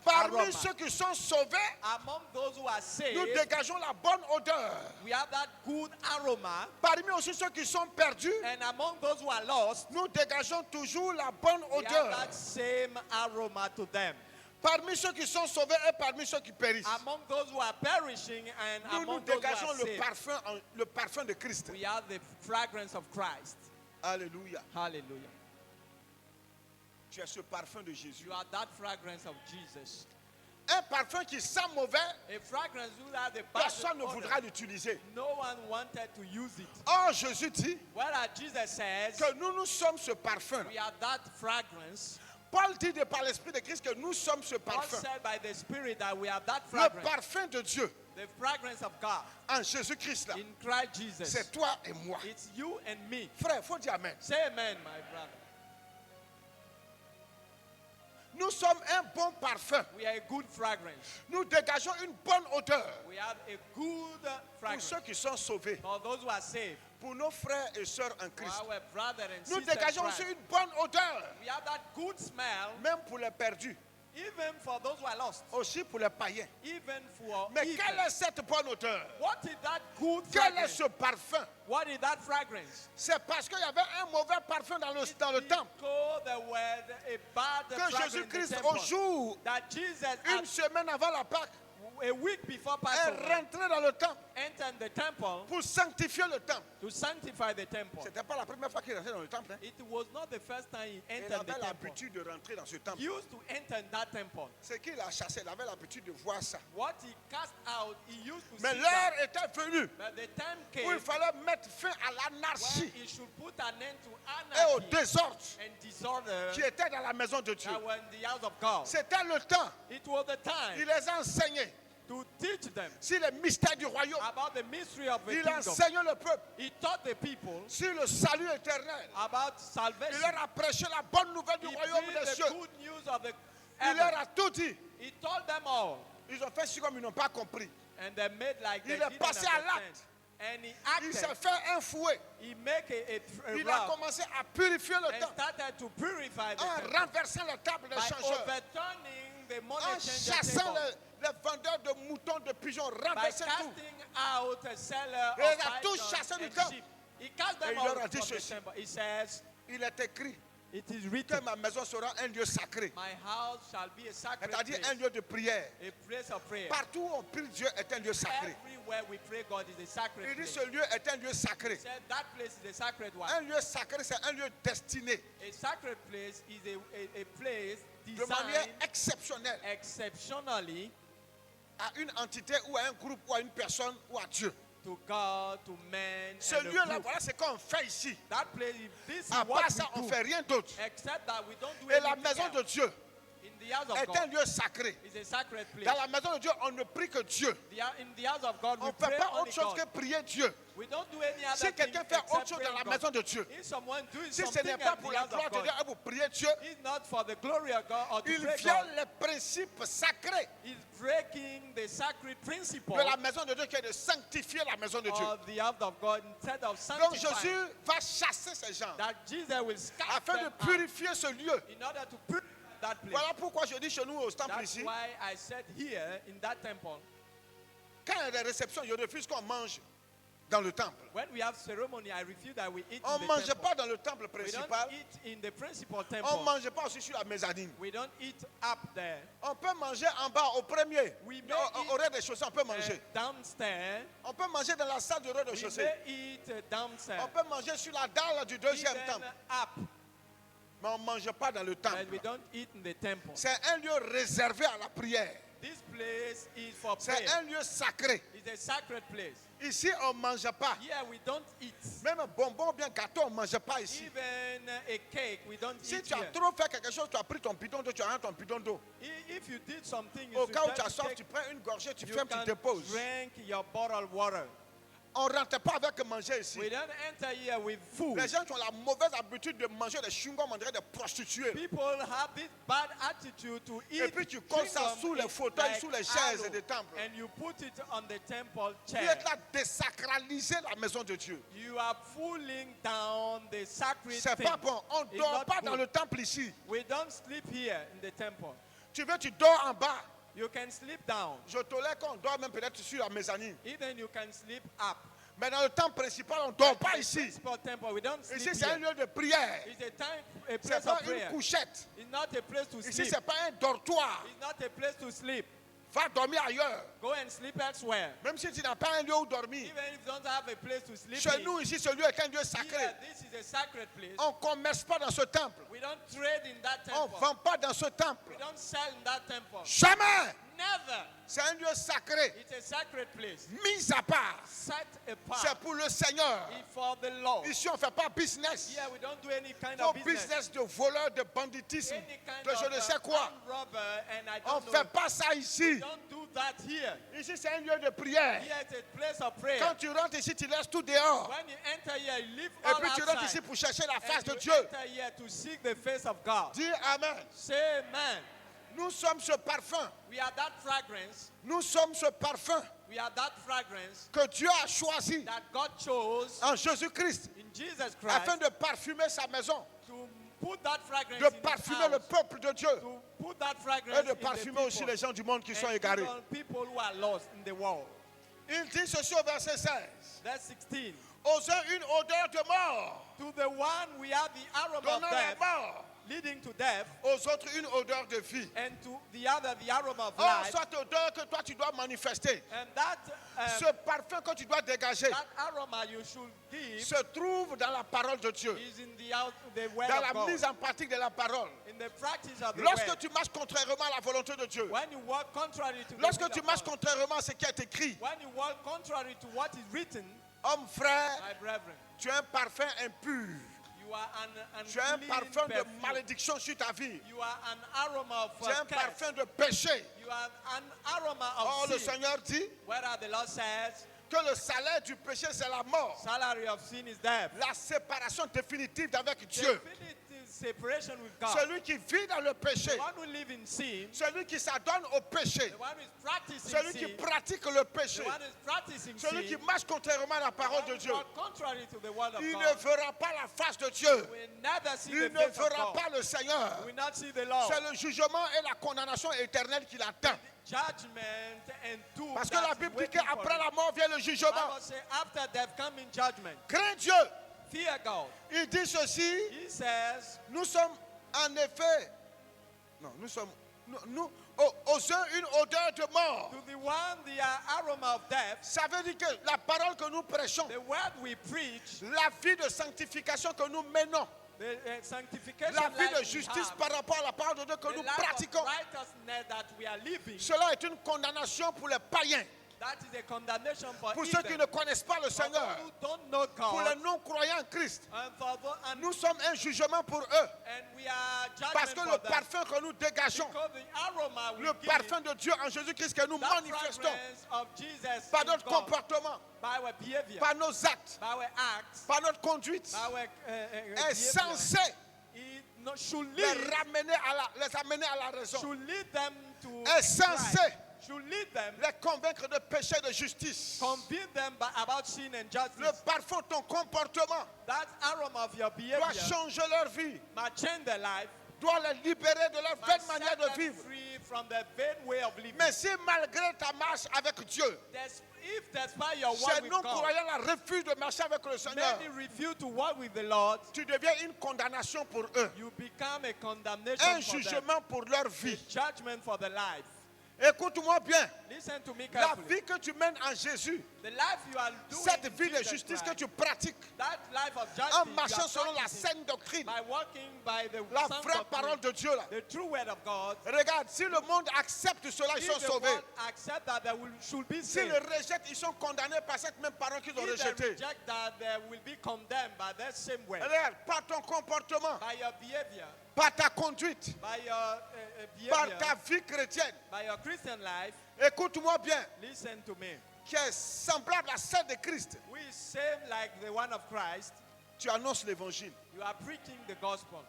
Parmi aroma. ceux qui sont sauvés, Among those who are saved, nous dégageons la bonne odeur. we have that good aroma, Parmi aussi ceux qui sont perdus, and among those who are lost, nous dégageons toujours la bonne we have odeur. that same aroma to them. Parmi ceux qui sont sauvés et parmi ceux qui périssent, Among those who are perishing and nous among those who dégageons are saved, le parfum de Christ. we have the fragrance of Christ. Alléluia. Hallelujah. Tu es ce parfum de Jésus. You are that fragrance of Jesus. Un parfum qui sent mauvais, A fragrance who has a bad personne ne odor. voudra l'utiliser. No one wanted to use it. Or, Jésus dit Whereas Jesus says, que nous sommes ce parfum. we are that fragrance. Paul dit par l'Esprit de Christ que nous sommes ce Paul parfum. said by the Spirit that we are that Le fragrance. parfum de Dieu The fragrance of God en Jésus-Christ là. in Christ Jesus. C'est toi et moi. It's you and me. Frère, il faut dire Amen. Say amen, my brother. Nous sommes un bon parfum. We are a good fragrance. Nous dégageons une bonne odeur We have a good pour fragrance. ceux qui sont sauvés, For those who are saved, pour nos frères et sœurs en for Christ. our brother and Nous sister in dégageons aussi Christ. une bonne odeur, We have that good smell, même pour les perdus, even for those who are lost, aussi pour les païens. even for Mais heathen. quelle est cette bonne odeur? What is that good Quel est fragrance? ce parfum? What is that fragrance? C'est parce qu'il y avait un mauvais parfum dans le temple Because there was a bad que fragrance in the Jésus-Christ, temple. au jour, That Jesus, une semaine avant la Pâque, a week before est Passover, rentré dans le temple entered the temple pour sanctifier le temple. to sanctify the temple. Ce n'était pas la première fois qu'il rentrait dans le temple. Hein. It was not the first time he Il entered the avait temple. l'habitude de rentrer dans ce temple. He used to enter in that temple. C'est qu'il a chassé, il avait l'habitude de voir ça. What he cast out, he used to Mais see l'heure that. était venue But the time où came il fallait mettre fin à when l'anarchie he should put an end to et au anarchy désordre and disorder qui était dans la maison de Dieu. that were in the house of God. C'était le temps. It was the time Il les a enseignés to teach them sur les mystères du royaume. about the mystery of the Il kingdom. enseignait le peuple He taught the people sur le salut éternel. about Il salvation. leur a prêché la bonne nouvelle du He royaume preached des the cieux. good news of the Il leur heaven. a tout dit. He told them all, Ils ont fait si comme ils n'ont pas compris. and they made like they Il est didn't passé à understand. l'acte. And he Il s'est acted. fait un fouet. He make a Il a rod commencé à purifier le and temple started to purify the en temple renversant la table des by changeurs, overturning the money en changer chassant table, les vendeurs de moutons, de pigeons, by renversant tout. casting out a seller Et il of a tous pythons chassé du and temple. sheep. He cast Et them il leur out a dit from the ceci. temple. He says, Il est écrit it is que written, ma maison sera un lieu sacré, my house shall be a sacred c'est-à-dire un place, lieu de prière. a place of prayer. Partout où on prie Dieu est un lieu sacré. Everywhere we pray God is a sacred Il dit place. ce lieu est un lieu sacré. He said that place is a sacred one. Un lieu sacré, c'est un lieu destiné A sacred place is a place de manière designed exceptionnelle exceptionally à une entité ou à un groupe ou à une personne ou à Dieu. to God, to men, Ce and a lieu-là, group. voilà ce qu'on fait ici. That place, this is À what part ça, on we ne do. fait rien d'autre. Except that we don't do Et la anything maison de else. Dieu In the house of est un God lieu sacré. is a sacred place. Dans la maison de Dieu, on ne prie que Dieu. In the house of God, On we ne fait pray pas only autre chose God. que prier Dieu. We don't do any other Si thing quelqu'un fait autre except chose dans praying la God. maison de Dieu, If someone doing si ce something n'est in pas pour the la house gloire of de God, Dieu et pour prier Dieu, it's not for the glory of God or to il pray viole God. les principes sacrés It's breaking the sacred principle de la maison de Dieu qui est de sanctifier la maison de Dieu. of the house of God instead of Donc sanctifying. Jésus va chasser ces gens That Jesus will scatter afin de them out purifier ce lieu. in order to purify that place. Voilà pourquoi je dis chez nous au temple That's ici, why I said here in that temple, quand il y a des réceptions, je refuse qu'on mange dans le temple. when we have ceremony, I refuse that we eat On in ne the mange temple. pas dans le temple We don't principal. eat in the principal On ne temple. mange pas aussi sur la mezzanine. We don't eat up there. On peut manger en bas au premier. We may Au rez-de-chaussée, on peut manger. Downstairs, On peut manger dans la salle du we rez-de-chaussée. may eat downstairs. On peut manger sur la dalle du deuxième Even temple. up, Mais on ne mange pas dans le but we temple. don't eat in the temple. C'est un lieu réservé à la prière. This place is for C'est prayer. un lieu sacré. It's a sacred place. Ici, on ne mange pas. Here we don't eat. Même un bonbon ou bien gâteau, on ne mange pas ici. Even a cake, we don't Si eat tu as here. trop fait quelque chose, tu as pris ton bidon d'eau, tu as ton bidon d'eau. If you did something, Au you cas où should tu as just soif, take- tu prends une gorgée, tu you fermes, tu can déposes. drink your bottled water. On ne rentre pas avec manger ici. We don't enter here with food. Les gens qui ont la mauvaise habitude de manger des chewing-gums, on dirait des prostituées. People have this bad attitude to eat. Et puis tu colles ça chewing-gum sous les fauteuils, like sous les chaises aloe, des temples. and you put it on the temple Tu chair. es là désacraliser la maison de Dieu. You are fooling down the sacred C'est thing. pas bon. On ne It's dort not pas dans good. le temple ici. We don't sleep here in the temple. Tu veux, tu dors en bas. You can sleep down. Je tolère qu'on dort même peut-être sur la mezzanine. Even you can sleep up. Mais dans le temple principal, on ne dort But pas the ici. principal temple, we don't sleep Ici, c'est un here. lieu de prière. It's a time, a C'est place pas of une prayer. couchette. It's not a place to Ici, sleep. c'est pas un dortoir. It's not a place to sleep. Va dormir ailleurs. Go and sleep elsewhere. Même si tu n'as pas un lieu où dormir. Even if you don't have a place to sleep Chez in, nous, ici, ce lieu est un lieu sacré. here, this is a sacred place. On ne commerce pas dans ce temple. We don't trade in that On ne temple. vend pas dans ce temple. We don't sell in that temple. Jamais. Never. C'est un lieu sacré, It's a sacred place. mis à part. Set apart. C'est pour le Seigneur. It's for the Lord. Ici, on ne fait pas business. Here we don't do any kind Vos of business. business de voleurs, de banditisme, Any kind de je ne sais quoi. armed robber, and I On don't ne know. fait pas ça ici. Don't do that here. Ici, c'est un lieu de prière. Here it's a place of prayer. Quand tu rentres ici, tu laisses tout dehors. When you enter here, you leave Et all puis tu rentres ici outside. pour chercher la face And de you Dieu. enter here to seek the face of God. Dis Amen. Say amen. Nous sommes ce parfum. We are that fragrance. Nous sommes ce parfum We are that fragrance que Dieu a choisi that God chose en Jésus-Christ in Jesus afin Christ de parfumer sa maison, to put that fragrance de in the parfumer le house, peuple de Dieu to put that fragrance et de in the parfumer aussi people, les gens du monde qui sont and égarés. people who are lost in the world. Il dit ceci au verset 16. Verse 16. Aux uns une odeur de mort, To the one we have the aroma of donnant la death, mort. leading to death, Aux autres une odeur de vie. and to the other the aroma of Or, life. cette odeur que toi tu dois manifester, And that ce parfum que tu dois dégager, that aroma you should give se trouve dans la parole de Dieu, is in the word dans of la God, mise en pratique de la parole. in the practice of the Lorsque word. tu marches contrairement à la volonté de Dieu, When you walk contrary to the lorsque will tu of marches God, contrairement à ce qui est écrit, when you walk contrary to what is written, homme frère, my brethren, tu as un parfum impur, you are an tu as un unclean parfum de perfume. malédiction sur ta vie, You are an aroma of tu as un curse. parfum de péché. You are an aroma Or, of le sin. Seigneur dit Whether the Lord says, que le salaire du péché, c'est la mort, salary of sin is death. la séparation définitive avec Dieu. Definitive separation with God. Celui qui vit dans le péché, The one who lives in sin, celui qui s'adonne au péché, the one who is practicing celui qui sin, pratique le péché, the one who is practicing celui qui sin, marche contrairement à la the parole one de who Dieu, walk contrary to the word of il ne God, verra pas la face de Dieu. will never see Il the ne face of verra God. pas le Seigneur. Will not see the Lord. C'est le jugement et la condamnation éternelle qui l'attend. Judgment and doom. Parce que la that's Bible dit waiting for qu'après you. la mort vient le jugement. Bible says after death come in judgment. Crains Dieu. Fear God. Il dit ceci, He says, nous sommes en effet, non, nous sommes, aux uns une odeur de mort. to the one the aroma of death, Ça veut dire que la parole que nous prêchons, the word we preach, la vie de sanctification que nous menons, the sanctification la vie life de we justice have, par rapport à la parole de Dieu que the nous life pratiquons, of righteousness that we are living, cela est une condamnation pour les païens, that is a condemnation for pour ceux qui heathen. ne connaissent pas le For Seigneur, those who don't know pour God, les non-croyants en Christ. and for those, and, Nous sommes un jugement pour eux, and we are parce judgment que for le them. parfum que nous dégageons, Because the aroma we le give, parfum de Dieu en Jésus-Christ que nous that manifestons fragrance of Jesus par in notre God, comportement, by our behavior, par nos actes, by our acts, par notre conduite, by our est behavior, censé it should les lead, amener à la raison, should lead them to est censé Christ, should lead them, les convaincre de péché et de justice. convince them about sin and Le justice. parfum de ton comportement That aroma of your doit behavior changer leur vie, might change their life, doit les libérer de leur might vaine set manière de them vivre. free from their vain way of living. Mais si malgré ta marche avec Dieu, If despite your ces walk with God, non-croyants là refusent de marcher avec le Seigneur, many refuse to walk with the Lord, tu deviens une condamnation pour eux, you become a condemnation un for them, jugement pour leur a vie. judgment for the life. Écoute-moi bien, Listen to me la carefully. vie que tu mènes en Jésus, The life you are doing cette in vie de Jesus justice que Christ, tu pratiques that life of justice en you marchant are selon la practicing saine doctrine, by walking by the la sound vraie doctrine, parole de Dieu là. the true word of God. Regarde, si le monde accepte cela, ils If sont the sauvés. world accept that, they should be S'ils saved. le rejettent, ils sont condamnés par cette même parole qu'ils ont If they rejetée. reject that, they will be condemned by that same way, Regarde, par ton comportement, by your behavior, par ta conduite, by your par behavior, ta vie chrétienne. by your Christian life. Écoute-moi bien, Listen to me. qui est semblable à celle de Christ. We same like the one of Christ. Tu annonces l'évangile You are preaching the gospel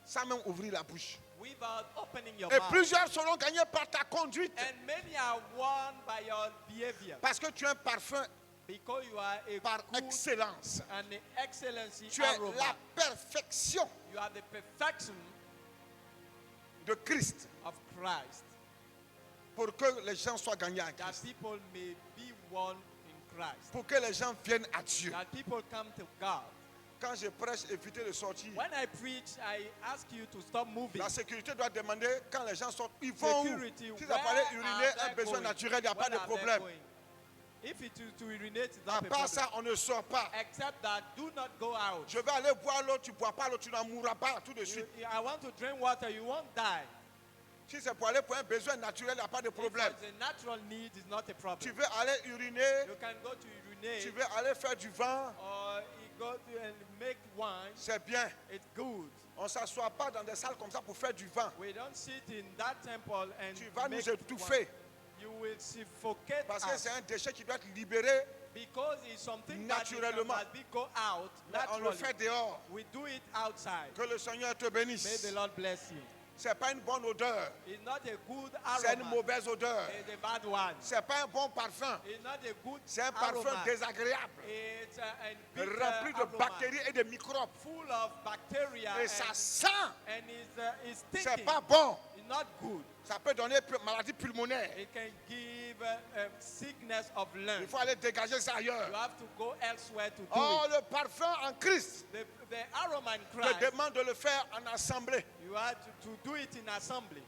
sans même ouvrir la bouche. without opening your Et mouth. plusieurs seront gagnés par ta conduite And many are won by your behavior parce que tu as un parfum because you are a par good excellence. and excellency Tu es aroma. la perfection You are the perfection de Christ of Christ, pour que les gens soient gagnés en that Christ. people may be won in Christ, Pour que les gens viennent à Dieu. that people come to God. Quand je prêche, évitez de sortir. When I preach, I ask you to stop moving. La sécurité doit demander quand les gens sortent, ils vont où? Security, Si where ça fallait are uriner, un they besoin going? naturel, il n'y a pas Where de are they problème. going? If it is to urinate, it's À not a part problem. ça, on ne sort pas. Except that, do not go out. Je vais aller boire l'eau, tu ne bois pas l'eau, tu n'en mourras pas tout de suite. I want to drink water, you won't die. Si c'est pour aller pour un besoin naturel, il n'y a pas de problème. If it's a natural need, it's not a Tu problem. veux aller uriner, You can go to tu urinate veux aller faire du vin, or you go to and make wine. c'est bien. It's good. On ne s'assoit pas dans des salles comme ça pour faire du vin. We don't sit in that temple and Tu vas nous make étouffer. wine. You will suffocate Parce que us c'est un déchet qui doit être libéré. because it's something naturellement. that must be go out Mais on le naturally. fait dehors. We do it outside. Que le Seigneur te May bénisse. the Lord bless you. C'est pas une bonne odeur. It's not a good C'est une aroma. mauvaise odeur. It's a bad one. C'est pas un bon parfum. It's not a good C'est un parfum aroma. désagréable. It's a bitter Rempli de aroma, bactéries et de microbes. full of bacteria Et ça and sent. it's C'est stinking. pas bon. It's not good. Ça peut donner maladie pulmonaire. It can give sickness of Il lungs. faut aller dégager ça ailleurs. You have to go elsewhere to do Oh, it. le parfum en Christ The aroma in te Christ, demande de le faire en assemblée. you have to do it in assembly.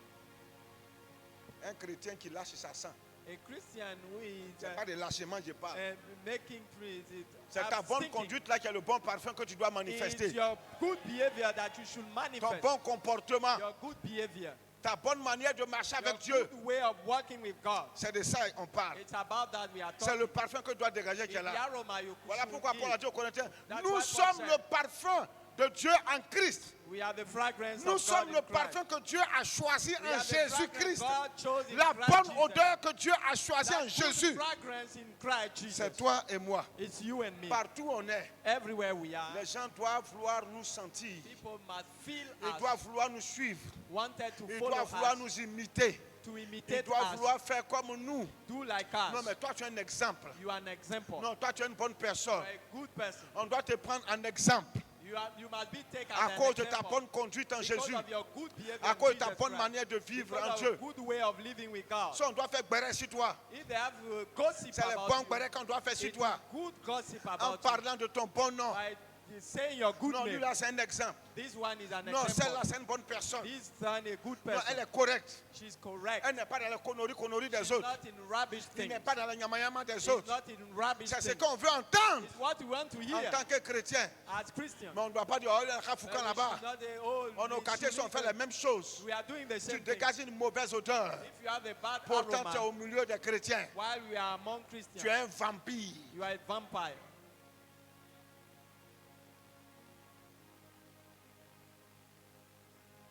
Un chrétien qui lâche sa sang. A Christian who is C'est pas de lâchement, je parle. making trees, C'est ta bonne conduite là qui est le bon parfum que tu dois It's manifester. your good behavior that you should Ton manifest. bon comportement, Your good behavior. ta bonne manière de marcher Your avec Dieu. good way of working with God. C'est de ça qu'on parle. It's about that we are C'est talking. le parfum que tu dois dégager qui est It's là. the aroma you Voilà should pourquoi Paul a give. dit aux Corinthiens, That's nous why Paul sommes said, le parfum de Dieu en Christ. We are the fragrance Nous of sommes God le in Christ. parfum que Dieu a choisi We en are the fragrance Jésus-Christ. God chose in La Christ bonne Jesus. odeur que Dieu a choisie en That good Jésus. fragrance in Christ Jesus. C'est toi et moi. It's you and me. Partout où on est, Everywhere we are, les gens doivent vouloir nous sentir. people must feel Ils us, doivent vouloir nous suivre. wanted to Ils follow doivent vouloir us, nous imiter. to Ils imitate doivent us, vouloir faire comme nous. do like us. Non, mais toi, tu es un exemple. You are an example. Non, toi, tu es une bonne You personne. are a good person. On doit te prendre en exemple You must be taken à as an cause de ta example bonne conduite en because Jésus, of your good behavior à in cause de ta Jesus bonne Christ. manière de vivre Because en of Dieu. a good way of living with God. Si on doit faire béret sur toi, If they have gossip c'est le about bon you, béret qu'on doit faire sur it is toi good gossip en about you. parlant de ton bon nom. By saying your good Non, lui name. là, c'est un exemple. This one is an Non, celle-là, example. c'est une bonne personne. This one a good Non, person. elle est correcte. She's correct. Elle n'est pas dans la connerie des She's autres. not in rubbish Il things. n'est pas dans la yamayama des She's autres. not in rubbish C'est ce things. qu'on veut entendre It's what we want to en hear tant que chrétien. as Christians. Mais on ne doit pas dire, oh, il y a un Foucan We là-bas. should not say, oh, On au quartier, si on fait la même chose. we are doing the Tu same thing. dégages une mauvaise odeur. If you have a bad Pourtant, tu es aroma au milieu des chrétiens. while we are among Christians, Tu es un vampire. you are a vampire.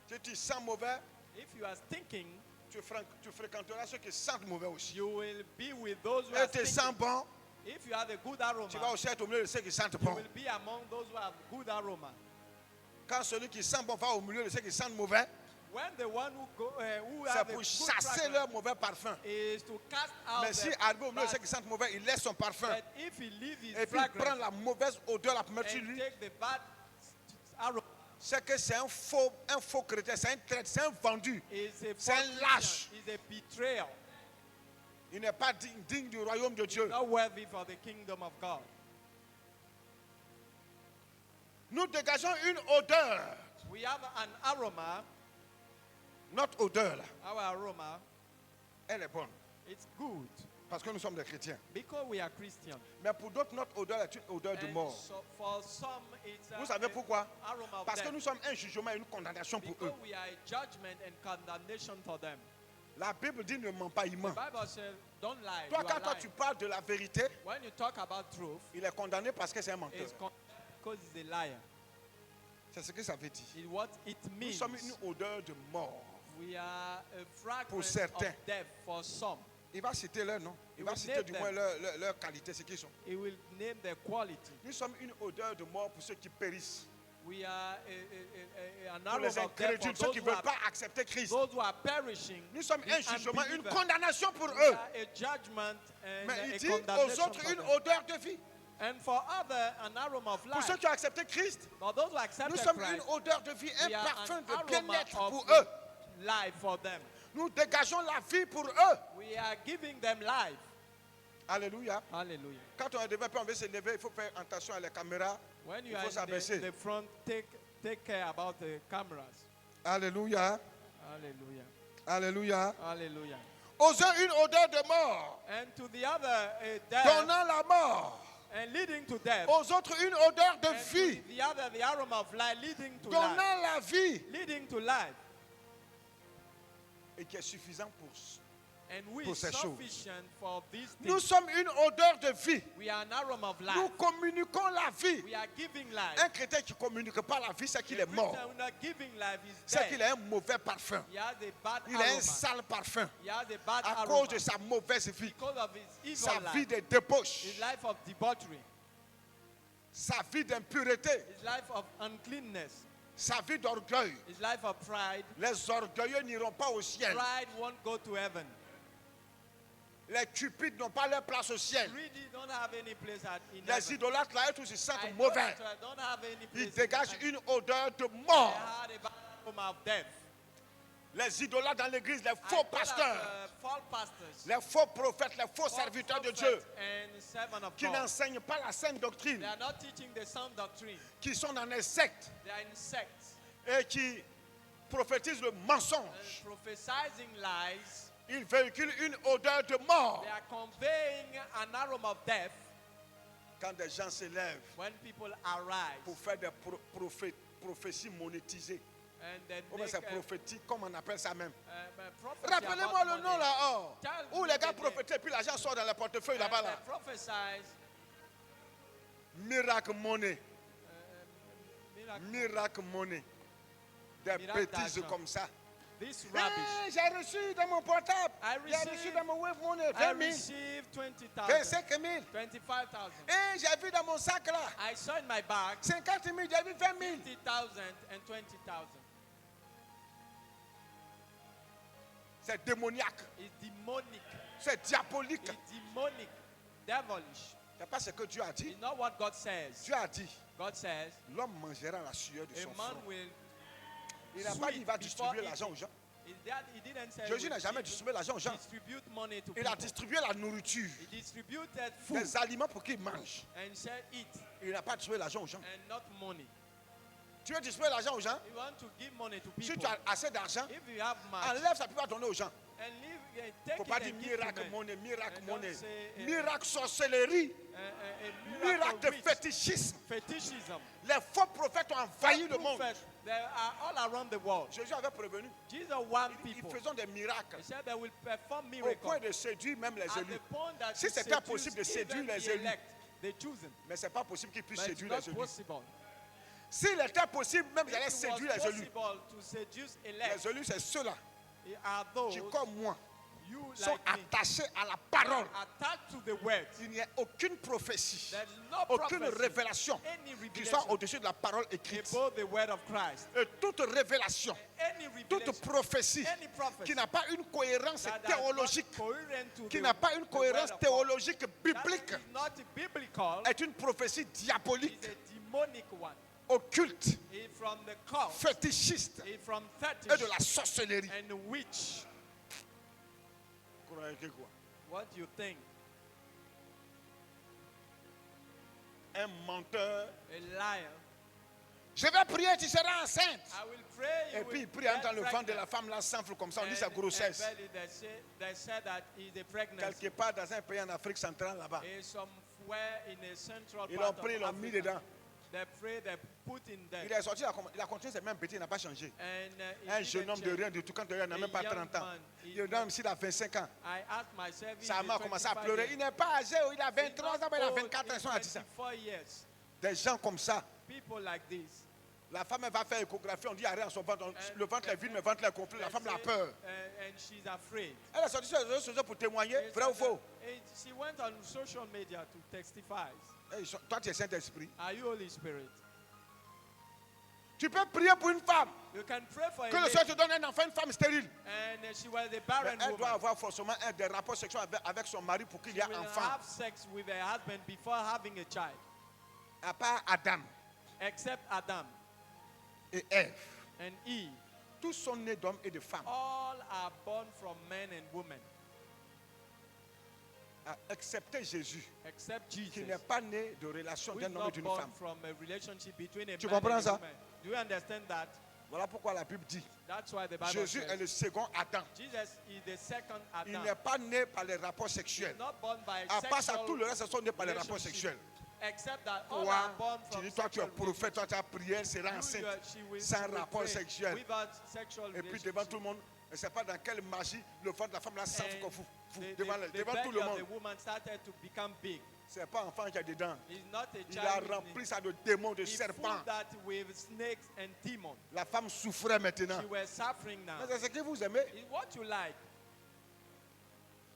Si tu sens mauvais, If you are stinking, tu fréquenteras ceux qui sentent mauvais aussi. you will be with those who Et are tu sens stinking. bon, If you have a good aroma, tu vas aussi être au milieu de ceux qui sentent you bon. will be among those who have good aroma. Quand celui qui sent bon va au milieu de ceux qui sentent mauvais, When the one who c'est have a pour good chasser fragrance leur mauvais parfum. is to cast out Mais si the arrivé au milieu de bad, ceux qui sentent mauvais, il laisse son parfum. but if he leave his Et puis il prend fragrance la mauvaise odeur, la mettre sur and lui. take the bad aroma, C'est que c'est un faux chrétien, c'est un traître, c'est un vendu. is a C'est un false lâche. Christian, is a betrayal, Il n'est pas digne du royaume de Dieu. not worthy for the kingdom of God. Nous dégageons une odeur. We have an aroma. Notre odeur, là, Our aroma, elle est bonne. it's good Parce que nous sommes des chrétiens. because we are Christians. Mais pour d'autres, notre odeur est une odeur de And mort. so for some, it's Vous savez pourquoi? aroma of Parce que death. nous sommes un jugement et une condamnation pour eux. Because we are a judgment and condemnation for them. La Bible dit ne mens pas, il ment. The Bible says, don't lie. Toi, you quand are toi lying. tu parles de la vérité, When you talk about truth, il est condamné parce que c'est un menteur. it's because he's a liar. C'est ce que ça veut dire. It's what it Nous means. sommes une odeur de mort. We are a fragrance Pour certains. of death for some. Il va citer leur nom. Il Il va will citer name du them. moins leur qualité, ce qu'ils sont. It will name their quality. Nous sommes une odeur de mort pour ceux qui périssent. We are an Pour aroma les of death for incrédules, ceux those qui ne who, veulent are, pas accepter Christ. those who are perishing. Nous sommes un the jugement, une unbelievers. condamnation pour We eux. are a judgment and Mais il a dit aux condemnation autres for une them. odeur de vie. And for other, an aroma of Pour life. ceux qui ont accepté Christ, For those who accept nous sommes Christ, une odeur de vie, un we are parfum an de aroma bien-être of pour eux. life for them. Nous dégageons la vie pour eux. We are giving them life. Alléluia. Hallelujah. Quand on est développé, on veut se lever, il faut faire attention à la caméra. When you Il are faut in s'abaisser. the front, take care about the cameras. Alléluia. Hallelujah. Alléluia. Hallelujah. Aux uns une odeur de mort, And to the other, death, donnant la mort. and leading to death. Aux autres une odeur de And to vie, the other, the aroma of life, leading to life. donnant la vie. Leading to life. et qui est suffisant And we pour ces choses. sufficient for these Nous things. sommes une odeur de vie. We are an aroma of Nous life. communiquons la vie. We are giving life. Un chrétien qui ne communique pas la vie, c'est qu'il A est mort. Christian who not giving life is C'est qu'il dead. a un mauvais parfum. He has a bad Il a un aroma. sale parfum. He has a bad À aroma. cause de sa mauvaise vie. Because of his evil Sa vie life. de débauche. His life of debauchery. Sa vie d'impureté. His life of uncleanness. Sa vie d'orgueil. His life of pride. Les orgueilleux n'iront pas au ciel. Pride won't go to heaven. Les cupides n'ont pas leur place au ciel. Greedy don't have any place in Les heaven. idolâtres là, eux tous ils sentent mauvais. Idolater don't have any place Ils in dégagent heaven. une odeur de They mort. had a bad aroma of death. Les idolâtres dans l'église, les faux pasteurs, False pastors. les faux prophètes, les faux false serviteurs de prophets Dieu and servants of qui God. n'enseignent pas la sainte doctrine, They are not teaching the sound doctrine. qui sont dans les sectes They are in sects et qui prophétisent le and mensonge. prophesizing lies. Ils véhiculent une odeur de mort. They are conveying an aroma of death Quand des gens se lèvent when people arise pour faire des prophéties monétisées, and then ou bien make c'est prophétique, comme on appelle ça même. prophecy Rappelez-moi about le nom money. là, oh, Tell où me les gars the name. prophétaient, puis l'argent sort dans le portefeuille là-bas And là. they prophesize Miracle money, miracle. miracle money. Des Miracle bêtises d'argent. comme ça. This rubbish. J'ai reçu dans mon portable, I j'ai reçu received- dans mon wave money I 20 000, received 20,000, 25 000. 25,000. Et j'ai vu dans mon sac là, I saw in my bag 50 000, j'ai vu 20 000. 50,000 and 20,000. C'est démoniaque, It's demonic. c'est diabolique. It's demonic. Devilish. C'est pas ce que Dieu a dit. It's not what God says. Dieu a dit, God says l'homme mangera la sueur de a son man front. will. Il n'a pas dit qu'il va distribuer l'argent aux gens. He didn't say Jésus will n'a jamais distribué l'argent aux gens. distribute money to Il a people. distribué la nourriture, He distributed food des aliments pour qu'ils mangent. and said eat Il n'a pas distribué l'argent aux gens. and not money. Tu veux distribuer l'argent aux gens? You want to give money to Si people. tu as assez d'argent, If you have much enlève ça, puis va donner aux gens. and leave, Il ne take faut it pas dire and give to miracle men. monnaie, miracle And don't monnaie, say, miracle sorcellerie, A miracle de rich. fétichisme. Fetishism. Les faux prophètes ont envahi le monde. Prophets, they are all around the world. Jésus avait prévenu. Jesus warned Ils people. faisaient des miracles He said they will perform au miracles point de séduire même les at the élus. point that Si to c'était seduce possible de séduire even les the élus. elect, the chosen. Mais ce n'est pas possible qu'ils puissent But it's séduire not les élus. possible. S'il était possible, même ils allaient If it séduire was les élus. possible to seduce elect, Les élus, c'est ceux-là are those qui, comme moi, you sont like me, attachés à la parole. attached to the word. Il n'y a aucune prophétie, There is no aucune prophecy, révélation any qui soit revelation au-dessus de la parole écrite. above the word of Christ. Et toute révélation, Any toute revelation, prophétie any prophecy qui n'a pas une cohérence that is théologique, not coherent to qui the- n'a pas une the word cohérence of God, théologique that biblique, is not biblical, est une prophétie diabolique, is a demonic one. occulte, It's from the cult, fétichiste it's from et fetish de la sorcellerie. and witch. What do you think? Un menteur. A liar. Je vais prier, tu seras enceinte. I will pray you Et puis il will prie entre get le ventre de pregnant. la femme là s'enfle comme ça, on dit And- c'est grossesse. and belly, they said that is a pregnancy. Quelque part dans un pays en Afrique centrale là-bas. Is somewhere in a central Ils part l'ont pris, ils of l'ont mis Africa. dedans. They pray, they put in there. Il est sorti, il a continué ses mêmes petits, il n'a pas changé. And he Un jeune didn't homme de change. rien du tout, quand il n'a A même pas young 30 ans. man, Il est même s'il a 25 ans. I asked myself, Sa maman a commencé à pleurer. Il n'est pas âgé, il a 23 ans, mais il a 24 ans, ils sont à 10 ans. 24 years. Des gens comme ça. People like this. La femme elle va faire échographie, on dit arrête son ventre. Le ventre est vide, mais le ventre est complet. La femme a peur. And she's afraid. Elle est sortie sur les réseaux sociaux pour témoigner, vrai ou faux. She went on social media to testify. Toi, tu es Saint-Esprit. Are you Holy Spirit? Tu peux prier pour une femme. You can pray for a Que le lady, Seigneur te donne un enfant, une femme stérile. and she was a Mais barren elle doit woman. avoir forcément des rapports sexuels avec son mari pour qu'il y She ait will enfant. have sex with her husband before having a child, À part Adam except Adam et Ève. and Eve. Tous sont nés d'hommes et de femmes. All are born from men and women, Excepté Jésus, except qui Jesus, n'est pas né de relation who is d'un homme et not d'une born femme. from a relationship between a Tu man comprends and a ça? woman. Do you understand that? Voilà pourquoi la Bible dit That's why the Bible Jésus says est le second Adam. Jesus is the second Il Adam. n'est pas né par les rapports He's sexuels. not born by À part ça, sexual tout le reste, ce sont nés par les rapports relationship, sexuels. except that all Toi, are born tu from dis, toi, tu es sexual prophète, toi, tu as prié, elle sera relationship. enceinte. She will sans pray rapport sexuel. without sexual Et puis devant relationship. tout le monde, Je ne sais pas dans quelle magie le ventre de la femme là s'enfle comme fou, The devant belly tout le of monde. the woman started to become big. Ce n'est pas un enfant qui a dedans. It's not a Il a child. rempli ça de démons, de He serpents. filled that with snakes and demons. La femme souffrait maintenant. She was suffering now. Mais c'est ce que vous aimez. It's what you like.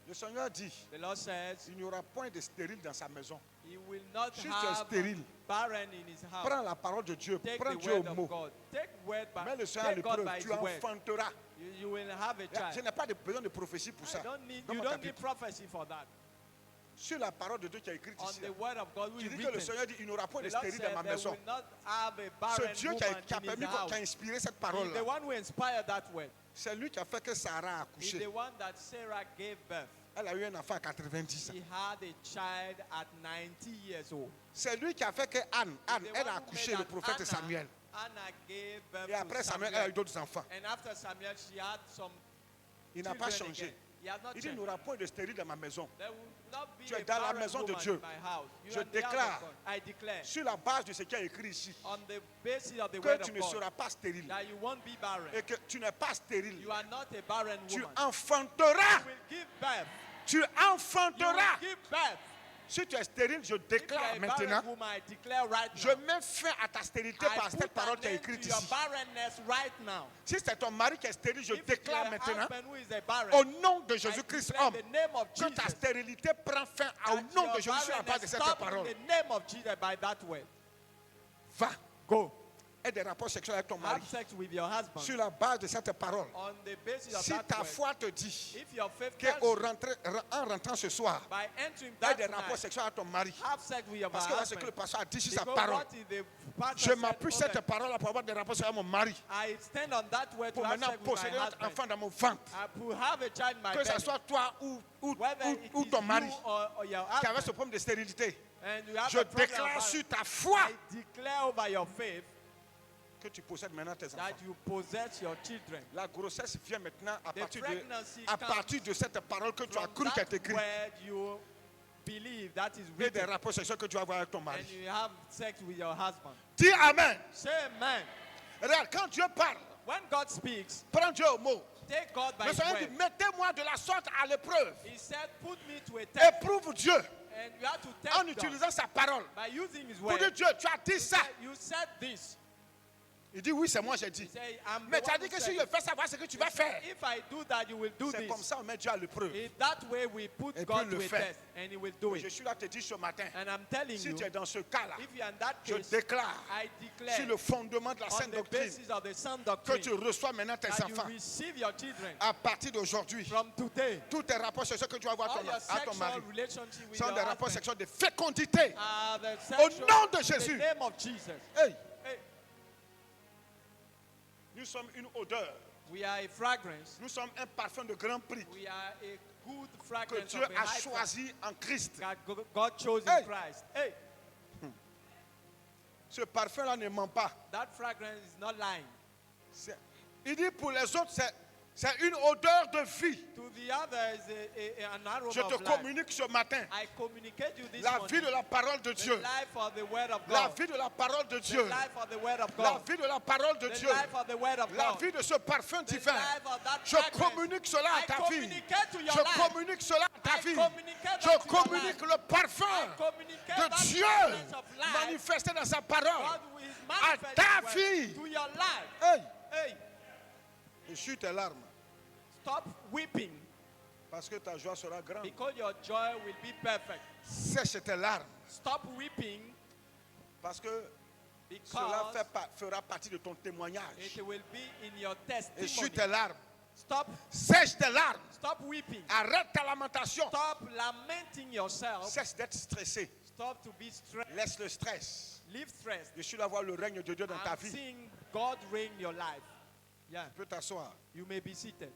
Le Seigneur dit, The Lord says il n'y aura point de stérile dans sa maison. He will not Si tu es have stérile, barren in his house. prends la parole de Dieu, Take prends the Dieu au word of mot. God. Take word by, Mets le Seigneur à take God l'épreuve, by tu his word. enfanteras. You will have a Je child. n'ai pas besoin de prophétie pour ça. You don't need Donne-moi prophecy for that. Sur la parole de Dieu qui a écrit On ici, the word of God tu we dis que le written. Seigneur dit, il n'y aura point de The Lord stérile said dans ma there maison. will not have a Ce barren Dieu woman qui a in his permis, house. qui a inspiré cette He's parole-là, the one who inspired that word. c'est lui qui a fait que Sarah a He's accouché. the one that Sarah gave birth. Elle a eu un enfant à 90 ans. She had a child at 90 years old. C'est lui qui a fait que Anne, The elle a one who accouché made le that prophète Samuel. Anna gave birth Et après to Samuel, elle a eu Samuel. d'autres enfants. And after Samuel, she had some Il n'a pas children changé. again. He has not Il dit, il changed. n'y aura point de stérile dans ma maison. There will not be Tu es a dans la barren maison de woman Dieu. in my house. You Je are in the house of déclare, God. I declare sur la base de ce qui est écrit ici, on the basis of the que word tu of ne God seras pas stérile. that you won't be barren. Et que tu n'es pas stérile. You are not a barren Tu woman. enfanteras. You will give birth. Tu You will enfanteras. give birth. Si tu es stérile, je If you are déclare a maintenant, barren woman, I declare right je now. mets fin à ta stérilité I par put cette parole an qui est end écrite to your ici. barrenness right now. Si c'est ton mari qui est stérile, je If déclare your maintenant, husband who is a barren, au nom de I Jésus-Christ, declare homme, in the name of que ta Jesus, stérilité prend fin au that nom your de Jésus sur la base de barrenness cette stop parole. in the name of Jesus by that word. Va Go. et des rapports sexuels avec ton mari. Have sex with your husband Sur la base de cette parole. on the basis of Si that ta word. foi te dit If your faith tells en rentrant ce soir, by entering et that des rapports night, sexuels avec ton mari, have sex with your parce que voilà ce que husband. le pasteur a dit sur sa Because parole. what is the pastor Je said, m'appuie sur okay, cette parole pour avoir des rapports sexuels avec mon mari. I stand on that word to Pour have maintenant sex with my posséder notre husband. enfant dans mon ventre. I will have a child in my Que ce belly. soit toi Whether it ou is ton mari you or your qui avait ce husband, problème de stérilité. and you have Je a problem déclare about sur it, ta foi I declare over your faith que tu possèdes maintenant tes enfants. that you possess your children. La grossesse vient maintenant à The partir pregnancy à comes partir de cette parole que tu as From cru qu'elle that écrite. word you believe that is Et des written, rapports sexuels que tu vas avoir avec ton and mari. you have sex with your husband. Dis Amen. Say amen. Regarde, quand Dieu parle, When God speaks, prends Dieu au mot. take God by Le his Seigneur dit, word. mettez-moi de la sorte à l'épreuve. He said, put me to a test, Éprouve Dieu and you have to test en God utilisant sa parole. by using his Pour word. dire, Dieu, tu as dit ça. You said this. Il dit, oui, c'est moi, j'ai He dit. said, I'm Mais the tu as one dit who que said si je it. fais ça, voilà ce que tu vas faire. If I do that, you will do C'est this. comme ça on met Dieu à l'épreuve. In that way, we put Et puis God le to a fait. test, and he will do Je it. suis là te dire ce matin, And I'm telling si you, tu es dans ce cas-là, if you're in that je case, déclare I declare sur le fondement de la on sainte the doctrine basis of the sound que doctrine tu reçois maintenant tes that you enfants. receive your children À partir d'aujourd'hui, from today. tous tes rapports sexuels que tu vas avoir All your à ton sexual mari relationship with sont your des rapports husband sexuels de fécondité. are the Au sexual, nom de in Jésus. the name of Jesus. Hey, Hey, nous sommes une odeur. we are a fragrance. Nous sommes un parfum de grand prix We are a good que fragrance Dieu of a a high choisi en Christ. fragrance God chose Hey. in Christ. Hey, Ce parfum-là ne ment pas. that fragrance is not lying. Il dit pour les autres, c'est une odeur de vie. To the other is an aroma Je te of life. communique ce matin I communicate you this la morning. vie de la parole de The Dieu. life of the word of La God. vie de la parole de The Dieu. life of the word of La God. vie de la parole de The Dieu. life of the word of La God. vie de ce parfum The divin. life of that Je fragrance. communique cela à I ta vie. communicate to your Je life. communique cela à ta I vie. communicate that Je to your communique life. le parfum I communicate de that Dieu fragrance of life. manifesté dans sa parole. God will à manifest ta his vie. word to your life. Hey, Hey, essuie tes larmes stop weeping parce que ta joie sera grande. because your joy will be perfect. Sèche tes larmes Stop weeping parce que cela because fera partie de ton témoignage. it will be in your Essuie tes testimony. larmes. Stop, Sèche tes larmes. stop weeping. Arrête ta lamentation. Stop lamenting yourself. Cesse d'être stressé. Stop to be stressed. Laisse le stress. Live stressed. Je suis là voir le règne de Dieu dans ta I'm vie. seeing God reign your life. Yeah, Tu peux t'asseoir. you may be seated.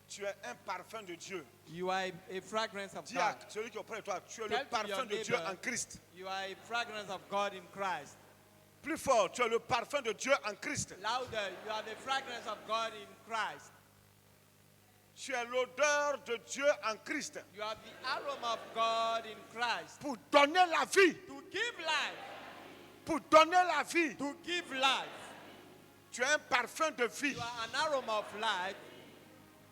Tu es un parfum de Dieu. You are a fragrance of Dis à God. celui qui est auprès de toi, tu es Tell le to parfum your de Dieu neighbor. en Christ. You are a fragrance of God in Christ. Plus fort, tu es le parfum de Dieu en Christ. Louder, you are the fragrance of God in Christ. Tu es l'odeur de Dieu en Christ. You are the aroma of God in Christ. Pour donner la vie. To give life. Pour donner la vie. To give life. Tu as un parfum de vie, You are an aroma of life,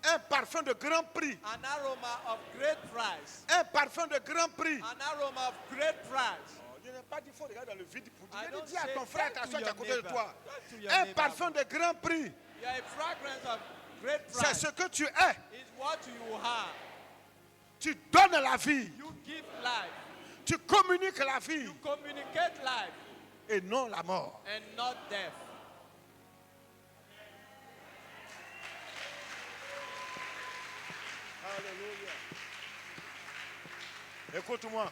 un parfum de grand prix, an aroma of great price, un parfum de grand prix. an aroma of great price. Je n'ai pas dit qu'il faut regarder dans le vide pour I dire. don't Dis à say ton frère, tell ta to soeur qui est à your côté de neighbor. toi. Tell to your Un neighbor. parfum de grand prix. You are a fragrance of great C'est price. ce que tu es. It's what you have. Tu donnes la vie. You give life. Tu communiques la vie You communicate life et non la mort. and not death. Alléluia. Écoute-moi.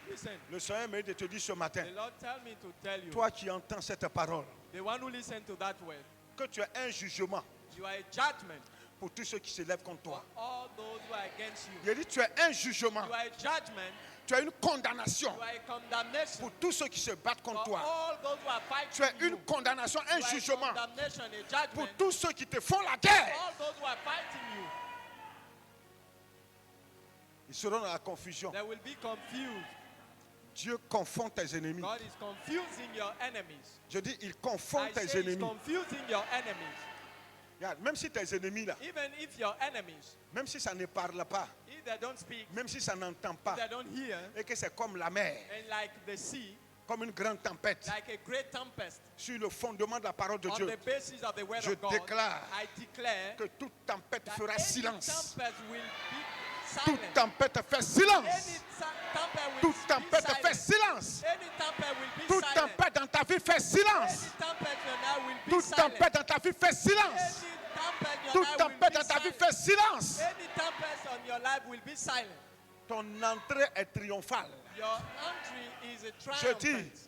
Listen, Le Seigneur m'a dit de te dire ce matin, the Lord tell me to tell you, toi qui entends cette parole, the one who listen to that word, que tu as un jugement you are a judgment pour tous ceux qui se lèvent contre for toi. all those who are against you. Il a dit, tu as un jugement, You are a judgment, tu as une condamnation you are a condemnation pour tous ceux qui se battent contre for toi. all those who are Tu as fighting une you. condamnation, un You are a jugement condemnation, a pour judgment tous ceux qui te font la for guerre. all those who are fighting you. Ils seront dans la confusion. They will be confused. Dieu confond tes ennemis. God is confusing your enemies. Je dis, il confond I tes say he's ennemis. confusing your enemies. Regarde, même si tes ennemis là, Even if your enemies, même si ça ne parle pas, if they don't speak, même si ça n'entend if pas, they don't hear, et que c'est comme la mer, and like the sea, comme une grande tempête, like a great tempest, sur le fondement de la parole de on Dieu, the basis of the word je of God, déclare I declare que toute tempête that fera any silence. tempest will be Toute silent. tempête fait Any silence. tempest will Toute tempête be fait silent. silence. Any tempest will be Toute silent. tempête dans ta vie fait silence. Any tempest in your life will be Toute silent. tempête dans ta vie fait silence. Any tempest in your Toute life will tempête be dans ta vie silent. fait silence. Any tempest on your life will be silent. Ton entrée est triomphale. Your entry is a Je dis, triumphant.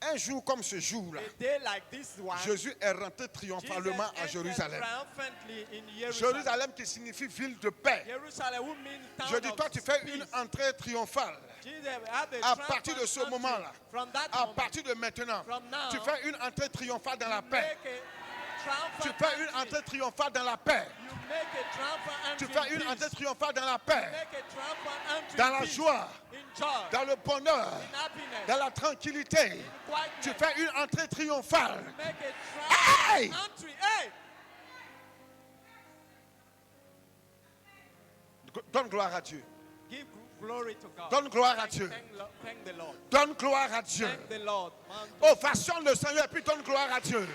un jour comme ce jour-là, A day like this one, Jésus est rentré triomphalement à Jesus entered Jérusalem. triumphantly in Jerusalem. Jérusalem qui signifie ville de paix. Jerusalem, who means town Je dis, of toi, tu fais peace. une entrée triomphale. Jesus had À a partir de ce triumphant moment-là, entry. From that à moment, partir de maintenant, From now, tu fais une entrée triomphale dans la paix. make a triumphant Tu fais une entry. entrée triomphale dans la paix. You make a triumphant Tu entry fais in une peace. entrée triomphale dans la paix. Make a triumphant entry Dans in la peace, joie, in joy, dans le bonheur, in happiness, dans la tranquillité. in quietness. Tu fais une entrée triomphale. Make a Hey! triumphant entry. Hey! Donne gloire à Dieu. Give glory to God. Donne gloire à Dieu. Thank the Lord. Donne gloire à Dieu. Thank the Lord. Ovationne le Seigneur et puis donne gloire à Dieu.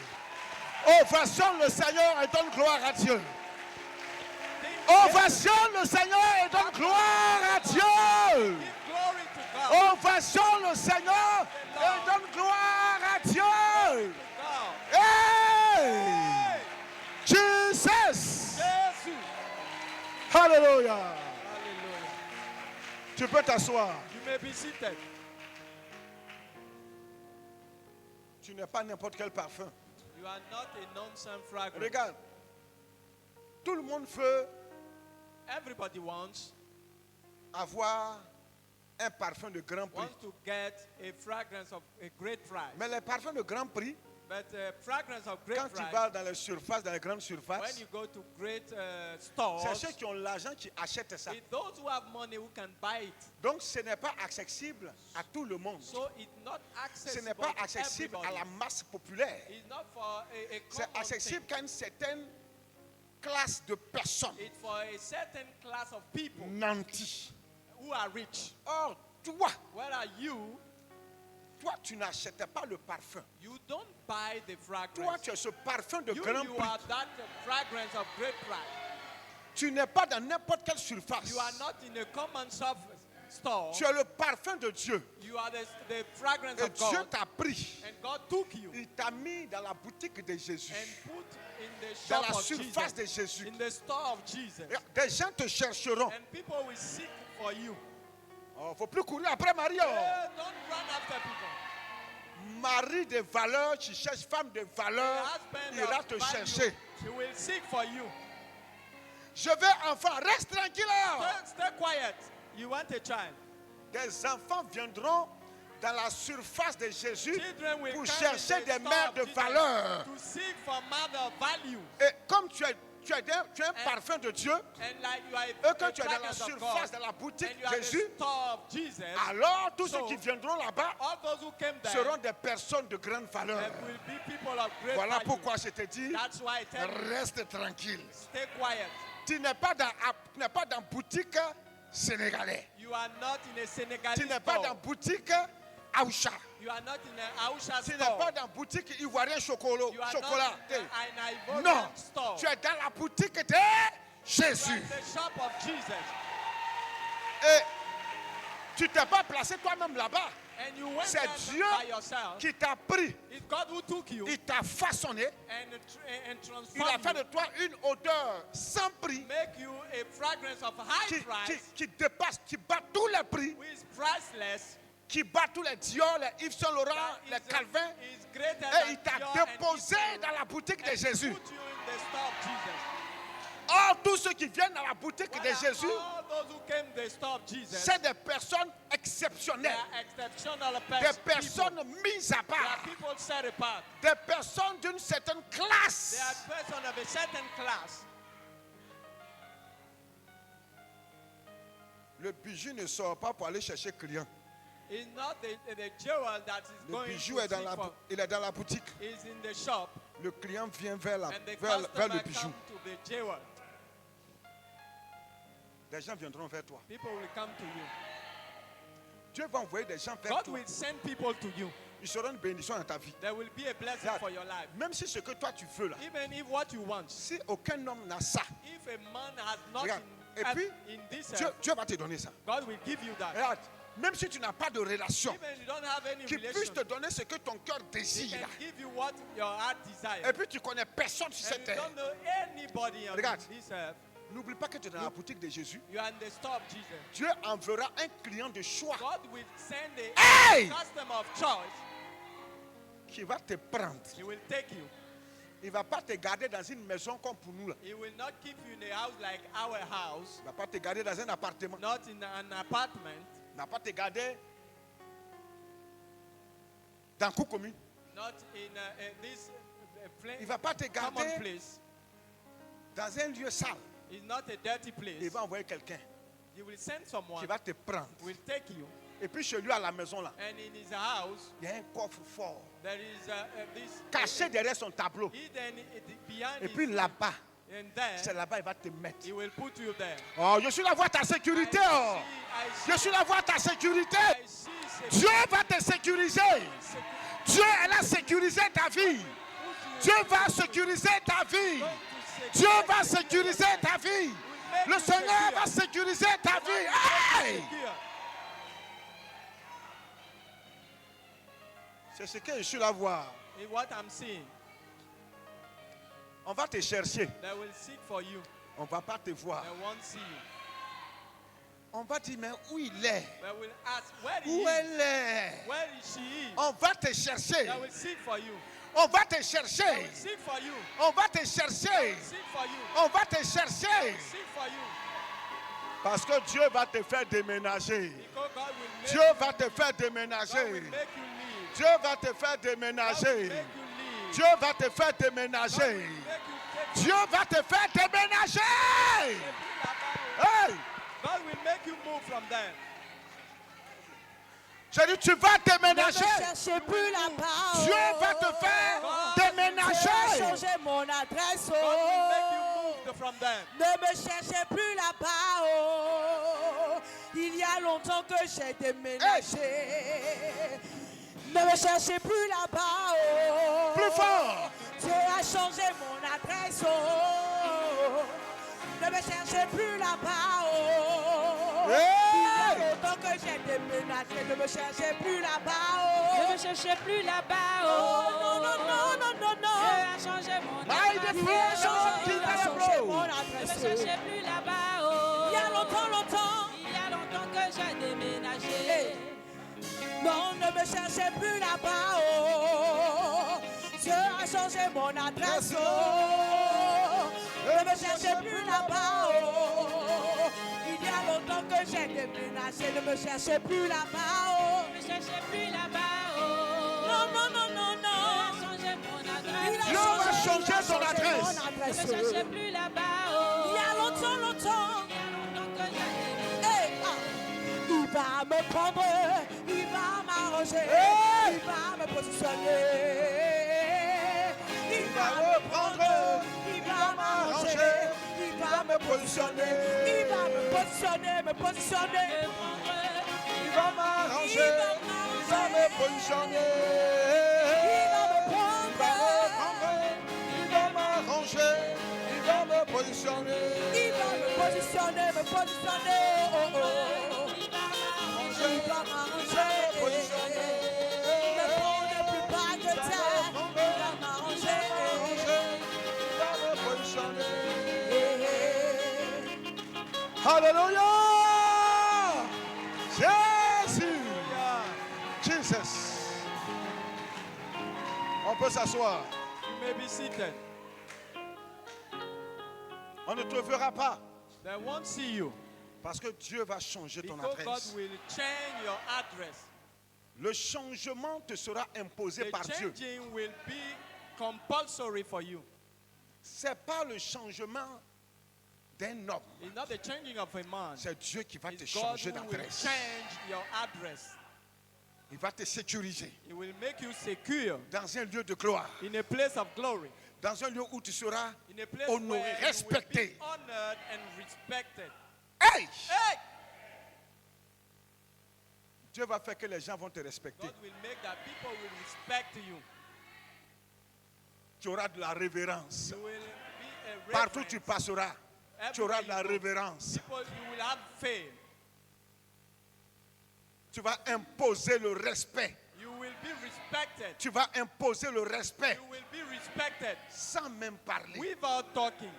Ovationne le Seigneur et donne gloire à Dieu. Ovationne le Seigneur et donne gloire à Dieu. Give glory to God. Ovationne le Seigneur et donne gloire à Dieu. God. Hey! Jesus! Jesus. Hallelujah! Hallelujah. Tu peux t'asseoir. You may be seated. Tu n'es pas n'importe quel parfum. You are not a nonsense fragrance. Regarde. Tout le monde veut Everybody wants avoir un parfum de grand prix. to get a fragrance of a great price. Mais les parfums de grand prix, But fragrance of great quand tu price, vas dans les surfaces, dans les grandes when surfaces, you go to great c'est stores, ceux qui ont l'argent qui achètent ça. it's those who have money who can buy it. Donc ce n'est pas accessible à tout le monde. So it's not Ce accessible n'est pas to accessible à everybody. la masse populaire. It's not for a C'est common accessible thing. qu'à une certaine classe de personnes It's for a certain class of people nantis. who are rich. Or, toi, Where are you? tu n'achètes pas le parfum. You don't buy the Toi, fragrance. tu as ce parfum de You grand are prix. that fragrance of great price. Tu n'es pas dans n'importe quelle surface. You are not in a common store. Tu as le parfum de Dieu. You are the fragrance Et of Dieu God. t'a pris. And God took you Il t'a mis dans la boutique de Jésus. and put in the Dans shop la of surface Jesus, de Jésus. in the store of Jesus. Des gens te chercheront. And people will seek for you. Il ne faut plus courir après Marie. Hey, don't run after people. Mari de valeur, tu cherches femme de The valeur, husband ira of te value, chercher. he will seek for you. Je veux enfant, reste tranquille là. Stay quiet. You want a child. Des enfants viendront dans la surface de Jésus Children will pour come chercher in the des store mères of de Jesus valeur. to seek for mother value. Et comme tu tu es un parfum de Dieu, and like you are et a que tu es dans la fragrance of surface God, de la boutique and you are the Jésus, store of Jesus, alors tous ceux So, qui viendront là-bas all those who came there seront des personnes de grande valeur. will be people of great Voilà value. pourquoi je te dis, That's why I tell you, reste tranquille. stay quiet. Tu n'es pas dans boutique sénégalais. You are not in a Tu Senegalese n'es pas dans store. boutique Aoucha. You are not in an Ausha Tu n'es store. pas dans boutique ivoirien chocolat. You are chocolat. not in an Ivorian Non, store. tu es dans la boutique de You are Jésus. in the shop of Jesus. Et tu t'es pas placé toi-même là-bas. And you went C'est there Dieu by yourself. qui t'a pris. It's God who took you Il t'a façonné. and Il a transformed fait de you, toi une odeur sans prix make you a fragrance of high price, qui dépasse, qui bat tous les prix, who is priceless. qui bat tous les Dior, les Yves Saint Laurent, that les is, Calvin. is greater Et il than t'a Dior and déposé Yves Saint dans la boutique de Laurent, Jésus. and put you in the store of Jesus. Or, tous ceux qui viennent dans la boutique What de are Jésus, all those who came to the store of Jesus? c'est des personnes They exceptionnelles, are exceptional des personnes mises à They are part, people set apart. des personnes d'une certaine They are classe. persons of a certain class. Le bijou ne sort pas pour aller chercher client. It's not the jewel that is Le going bijou to est dans seek for. il est dans la boutique. Is in the shop, Le client vient vers and the vers customer le bijou. come to the jewel. Des gens viendront vers toi. People will come to you. Dieu va envoyer des gens vers God toi. will send people to you. Ils seront une bénédiction dans ta vie. There will be a blessing Regarde, for your life. même si ce que toi tu veux là, Even if what you want, si aucun homme n'a ça, if a man has not Regarde, et in, puis, in this Dieu va te donner ça. God will give you that. Regarde, même si tu n'as pas de relation, Even you don't have any qu'il puisse relation, te donner ce que ton cœur He désire. can give you what your heart desires. Et puis tu connais personne sur And cette you terre. don't know anybody on Regarde. this earth. N'oublie pas que tu es dans la boutique de Jésus. You are in the store of Jesus. Dieu enverra un client de choix God will send Hey! a customer of choice. qui va te prendre. He will take you. Il ne va pas te garder dans une maison comme pour nous là. He will not keep you in a house like our house, Il ne va pas te garder dans un appartement. not in an apartment, Il ne va pas te garder dans cour commune. not in this Il ne va pas te common garder place. dans un lieu sale. It's not a dirty Il place. va envoyer quelqu'un He will send someone qui va te prendre. who will take you, Et puis chez lui à la maison là, and in his house il y a un coffre fort there is this caché derrière son tableau. hidden behind Et his puis là-bas, and there c'est là-bas il va te mettre. he will put you there. Oh, je suis là voir ta sécurité. Oh. Je suis là voir ta sécurité. I see Dieu va te sécuriser. Dieu elle a sécurisé ta vie. Dieu va sécuriser ta vie. Dieu va sécuriser ta vie. Le Seigneur va sécuriser ta vie. Hey! C'est ce que je suis là voir. In what I'm seeing, On va te chercher. they will seek for you. On ne va pas te voir. They won't see you. On va dire, mais où il est? They will ask, where Où is elle est? Where is she? On va te chercher. They will seek for you. On va te They chercher. will seek for you. On va te chercher. Seek for you. On va te chercher. Seek for you. Parce que Dieu va te faire déménager. Because God will make, Dieu va te faire God will déménager. make you leave. Dieu va te faire God will déménager. make you leave. Dieu va te faire God will déménager. make you take Dieu va te faire déménager. you. Hey! God will make you move from there. J'ai dit, tu vas Ne me déménager. cherchez plus là-bas. Dieu va te faire J'ai déménager. changé mon adresse. God will make you move from there. Ne me cherchez plus là-bas. Il y a longtemps que j'ai déménagé. Ne me cherchez plus là-bas. Plus fort. Dieu a changé mon adresse. Ne me cherchez plus là-bas. Il y a Hey! longtemps que j'ai déménagé. Ne me cherchez plus là-bas. Ne me cherchez plus là-bas. Oh, non, non, non, non, non, non. Dieu a changé mon By the adresse. precious Il a blood. changé mon Ne me adresse. cherchez plus là-bas. Il y a longtemps, longtemps. Il y a longtemps que j'ai déménagé. Hey. Non, ne me cherchez plus là-bas. Dieu a changé mon adresse. Ne me cherchez plus là-bas. Il y a longtemps que j'ai déménagé. Ne me cherchez plus là-bas. Ne me cherchez plus là-bas. Non, non, non, non, Dieu a non. changé mon Il adresse. a Dieu va changé changer ton changer adresse. mon Ne me adresse. cherchez plus là-bas. Il y a longtemps, longtemps. Il y a longtemps que j'ai Hey, ah. Il va me prendre, il va m'arranger, Hey. il va me positionner. Il va va me me prendre, prendre, il va m'arranger, il va me positionner. Il va me positionner, me positionner. Il va m'arranger, il va me positionner. Il va me Il prendre, va m'arranger, il va me positionner. il va me positionner, me positionner. Oh, oh, oh. Il va m'arranger, me prendre plus bas que terre. Il va m'arranger. Alléluia! Jésus! Jesus! On peut s'asseoir. You may be seated. On ne te verra pas They won't see you parce que Dieu va changer ton because God adresse. will change your address. Le changement te sera imposé The par Dieu. changing will be compulsory for you. C'est pas le changement d'un homme. It's not the changing of a man. C'est Dieu qui va te It's God changer who will d'adresse. change your address. Il va te sécuriser It will make you secure dans un lieu de gloire, in a place of glory. dans un lieu où tu seras In a place honoré, where you will be respecté. honored and respected. Hey! Hey! Dieu va faire que les gens vont te respecter. God will make that people will respect you. Tu auras de la révérence. You will be a Partout où reference. tu passeras, tu auras de la révérence. People, you will have fame. Tu vas imposer le respect. You will be respected. Tu vas imposer le respect You will be respected sans même parler. without talking.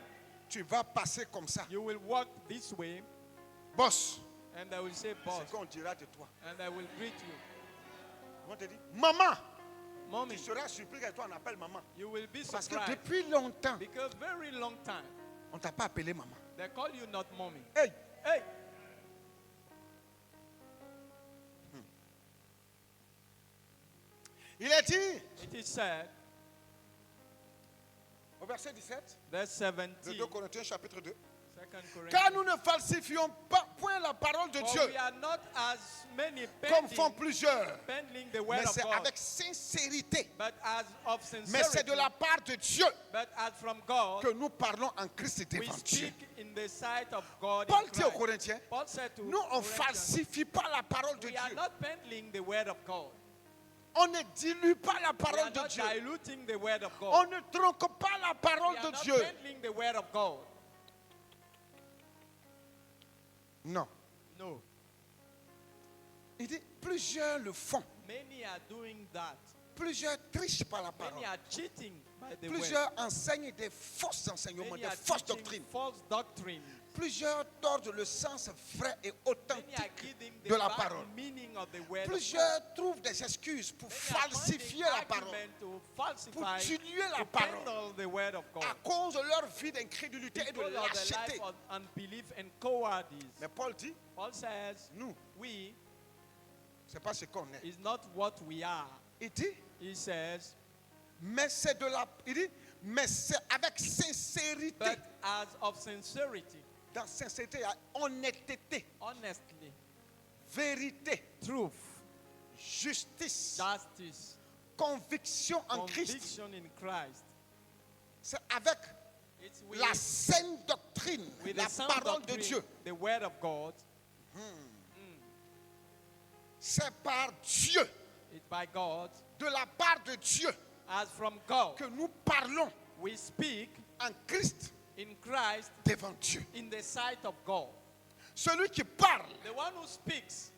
Tu vas passer comme ça. You will walk this way, Boss, and I will say, boss, c'est qu'on dira de toi. and I will greet you. On te dit, maman. Mommy, Tu seras surpris que toi on appelle maman. you will be Parce que surprised depuis longtemps, because very long time on t'a pas appelé maman. they call you not mommy. Hey, Hey, il est dit it is said, au verset 17 verse de 17, 2 Corinthiens chapitre 2. 2 Car Corinthians. nous ne falsifions pas point la parole de For Dieu we are not as many comme font pending, plusieurs, pending the word mais of c'est God, avec sincérité. but as of Mais c'est sincerity, de la part de Dieu but as from God, que nous parlons en Christ et we devant Dieu. speak in the sight of God. Paul in dit aux Christ. Corinthiens, Paul said to nous on ne Corinthians, falsifie pas la parole de we are Dieu. not pending the word of God. On ne dilue pas la We are parole de not Dieu. diluting the word of On God. ne tronque pas la parole We are de not Dieu. pending the word of God. Non. No. Il dit, plusieurs le font. Many are doing that. Plusieurs trichent par la parole. Many are cheating by the word. Plusieurs enseignent des fausses enseignements, Many des are fausses teaching doctrines. false doctrine. Plusieurs tordent le sens vrai et Many are authentique giving the de la bad parole. meaning of the word of God. Plusieurs trouvent des excuses pour Many are falsifier finding la parole argument to pour falsify, diluer la to parole pendle the word of God. à cause de leur vie d'incrédulité et de Because of the lâcheté. life of unbelief and cowardice. Mais Paul dit, Paul says, nous, we c'est pas ce qu'on est. is not what we are. Il dit, He says, mais c'est de la, il dit, mais c'est avec sincérité. but as of sincerity, Dans sincérité, il y a honnêteté, honestly, vérité, truth, justice, justice, conviction en Christ. conviction in Christ. C'est avec It's with, la saine doctrine, with la the sound parole de doctrine, Dieu. the word of God. C'est par Dieu, It's by God, de la part de Dieu, as from God. que nous parlons We speak en Christ in Christ devant Dieu. in the sight of God. Celui qui parle, The one who speaks,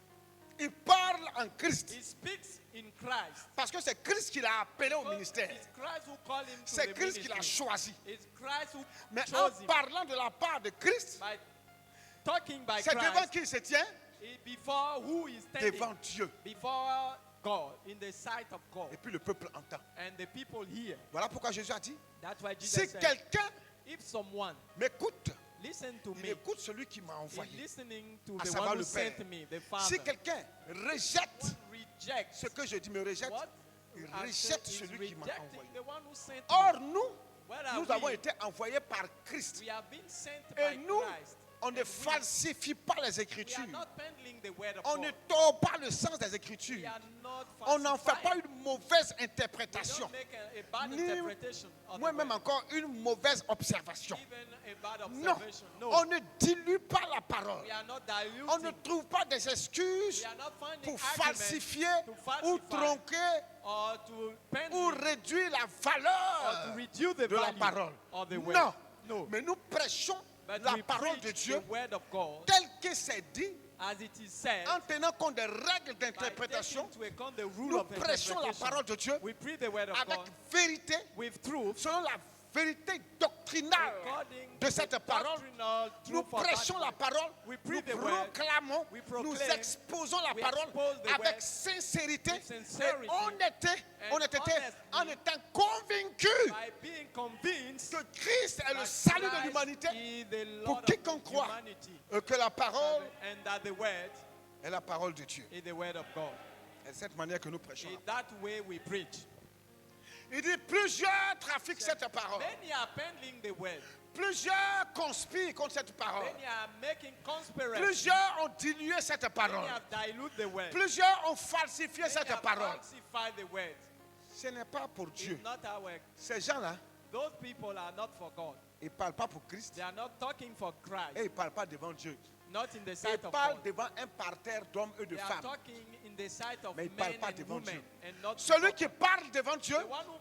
il parle en Christ. he speaks in Christ. Parce que c'est Christ qui l'a appelé au ministère. It's Christ who called him to C'est the Christ qui l'a ministry. choisi. It's Christ who Mais en chose him. parlant de la part de Christ, By talking by c'est devant Christ, qui il se tient? before who is standing Devant Dieu. before God, in the sight of God, Et puis le peuple entend. and the people hear. Voilà pourquoi Jésus a dit, That's why Jesus si said, quelqu'un if someone m'écoute, listen to il me, écoute celui qui m'a is envoyé. listening to À the savoir one who le Père. sent me, the Father. Si quelqu'un rejette Rejects ce que je dis, me rejette, what il I rejette said is celui qui m'a rejecting envoyé. the one who sent me. Or nous, Where are Nous avons we? été envoyés par Christ. We have been sent Et by nous, Christ. on ne falsifie pas les We are Écritures. not peddling the word of On ne God. tord pas le sens des We Écritures. are not On n'en fait pas falsifying. une mauvaise We interprétation. don't make a bad Ni interpretation of the moi-même word. encore une mauvaise observation. Even a bad Non, observation. No. on ne dilue pas la parole. We are not On ne diluting. trouve pas des excuses We are not finding pour arguments falsifier to ou falsify tronquer or to bend ou it réduire la or to valeur reduce the de la value parole. of the word. Non, No. mais nous prêchons But la we parole de preach Dieu the word of God tel que c'est dit as it is said. en tenant compte des règles By d'interprétation. taking into account the rule Nous of prêchons la interpretation. parole de Dieu We preach the word of avec God vérité, with truth selon la vérité doctrinale according de to cette the parole. doctrinal Nous truth of prêchons la that word. parole, We nous preach the word. proclamons, We nous proclaim. exposons la We parole expose the avec word sincérité with sincerity et honnêteté, and honnêteté, honesty. en étant convaincus By being convinced que Christ est le that salut de Christ l'humanité is the pour Lord quiconque of croit humanity, et que la parole and that the word est la parole de Dieu. is the word of God. C'est de cette manière que nous prêchons. In that way we preach. Il dit plusieurs trafiquent cette parole. Many are peddling the word. Plusieurs conspirent contre cette parole. Many are making conspiracy. Plusieurs ont dilué cette Many parole. have diluted the word. Plusieurs ont falsifié Many cette have parole. falsified the word. Ce n'est pas pour Dieu. It's not our. Ces gens-là, Those people are not for God. ils ne parlent pas pour Christ They are not talking for Christ. et ils ne parlent pas devant Dieu. Not in the Ils sight of parlent God. devant un parterre d'hommes et de They are femmes. talking in the sight of Mais ils men parlent pas and devant women Dieu. and not Celui before qui God. parle devant Dieu, The one who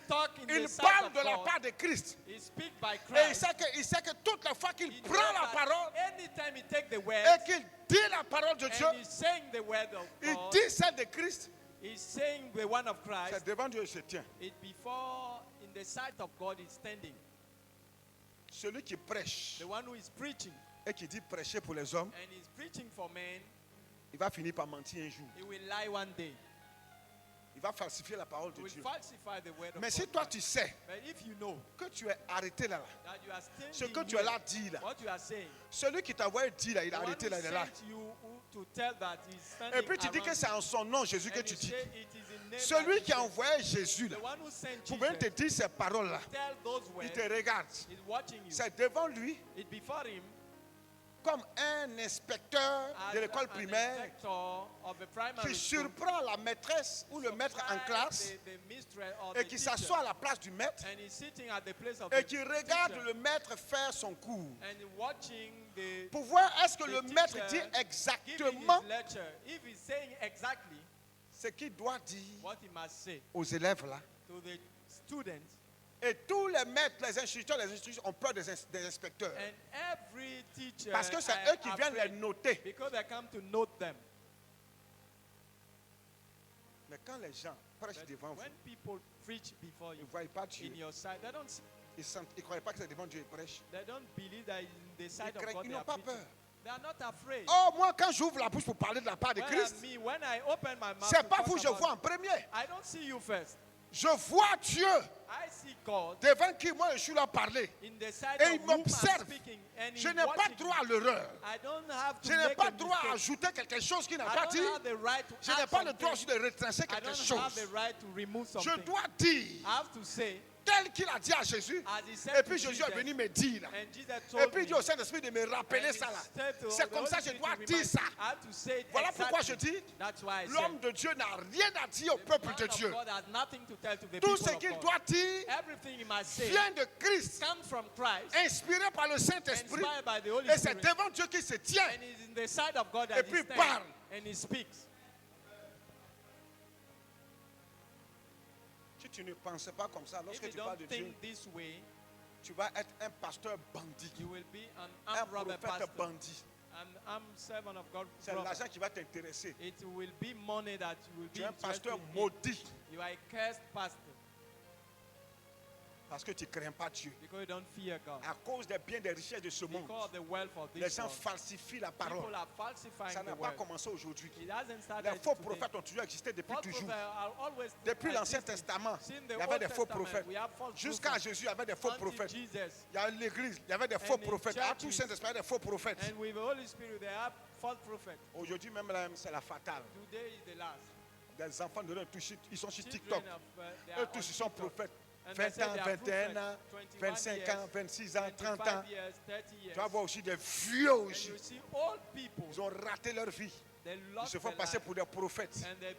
talk in il the sight parle of de la God, part de Christ. he speak by Et Christ. il sait que toute la fois qu'il He prend knows la that parole anytime he take the word et qu'il dit la parole de Dieu, and he's saying the word of il God, dit celle de Christ, he's saying the one of c'est Christ. devant Dieu il se tient. It before in the sight of God is standing. Celui qui prêche The one who is preaching et qui dit prêcher pour les hommes, and is preaching for men, il va finir par mentir un jour. he will lie one day. Il va falsifier la parole He de will Dieu. falsify the word of Mais si God. toi tu sais But if you know que tu es arrêté là, that you are standing ce que tu here, es là dit là, what you are saying, celui qui t'a envoyé dit là, il the a one arrêté who là, il est là. sent you to tell that he's standing Et puis tu dis que around c'est en son nom Jésus que and tu you dis. say it is in name Celui that qui a you envoyé Jésus là, the one who sent pour venir te Jesus, dire ces paroles là, tell those il words, te regarde. is watching you. C'est devant lui It before him comme un inspecteur as de l'école an primaire inspector of a primary qui school, surprend la maîtresse ou le maître en surprise classe the mistress or et the qui teacher, s'assoit à la place du maître and he's sitting at the place of et the qui regarde teacher le maître faire son cours. and watching the Pour voir est-ce que the le maître teacher dit giving exactement his lecture. If he's saying exactly ce qu'il doit dire what he must say aux élèves là. to the students, Et tous les maîtres, les instituteurs ont peur des inspecteurs. and every teacher Parce que c'est are eux qui viennent les afraid noter. because they come to note them. Mais quand les gens prêchent But devant vous, when people preach before ils you ne voient pas Dieu. in your sight, Ils ne croient pas que c'est devant Dieu qu'ils prêchent. they don't believe that in the sight of craignent- God ils they n'ont are pas preaching. peur. They are not afraid. Oh, moi, quand j'ouvre la bouche pour parler de la part de Whereas Christ, me, when I open my mouth c'est to pas talk vous que je about vois it, en premier. I don't see you first. Je vois Dieu I see God devant qui moi je suis là à parler. in the sight Et of il whom I'm m'observe. speaking, and Je He's n'ai pas watching droit me. à l'erreur. I don't have to Je n'ai make pas a droit à mistake. ajouter quelque chose qui n'a I pas don't dit. have the right to Je n'ai add pas le droit something. aussi de retracer I quelque don't chose. have the right to remove Je something. dois dire I have to say, tel qu'il a dit à Jésus. as he said Et to puis Jésus Jesus, est venu me dire là. and Jesus Et told puis il me, dit au Saint-Esprit de me rappeler and ça he là. said to C'est the comme Holy ça que je Spirit dois to dire remind ça. me, I have to say it Voilà pourquoi je exactly. dis, That's why I l'homme said, de Dieu n'a rien à dire au the peuple man de of Dieu. God has nothing to tell to the Tout people ce of qu'il God. doit dire Everything he must say vient de Christ, comes from Christ, inspiré par le Saint-Esprit. inspired by the Holy Et c'est Spirit, devant Dieu qu'il se tient. and he's in the sight of God Et that puis he stands parle. and he speaks. Si tu ne penses pas comme ça, If lorsque you tu parles don't de Dieu, think this way, tu vas être un pasteur bandit, you will be an un armed robber prophète pastor, bandit. an armed servant of God. C'est robber. l'argent qui va t'intéresser. It will be money that you will Tu be es un interested pasteur in. maudit You are a cursed pastor parce que tu ne crains pas Dieu. because you don't fear God. À cause des biens, des richesses de ce monde, Because of the wealth of les this gens world, falsifient la people parole. are falsifying Ça the n'a pas word. commencé aujourd'hui. It hasn't started Les faux today. prophètes ont toujours existé depuis False toujours. prophets are always Depuis l'Ancien existing. Testament, Since il the y avait Old des faux Testament, prophètes. we have false Jusqu'à prophets. Jésus, il y avait des faux Until prophètes. Jesus. Il y a l'Église, il y avait des faux And in prophètes. À tout churches, Saint-Esprit, il y avait des faux prophètes. And with the Holy Spirit, they have false prophets. Aujourd'hui même, là, c'est la fatale. Today is the last. Des enfants de l'un, ils sont sur Children TikTok. of, they Eux are tous, on ils sont TikTok. prophètes. And they 20 say ans, they are 21 prophets, ans, 21 25 years, ans, 26 ans, 30 ans. 25 years, 30 years. Tu vas voir aussi des vieux And aussi. you see old people, Ils ont raté leur vie. they Ils lost se font their passer life. pour des prophètes, And they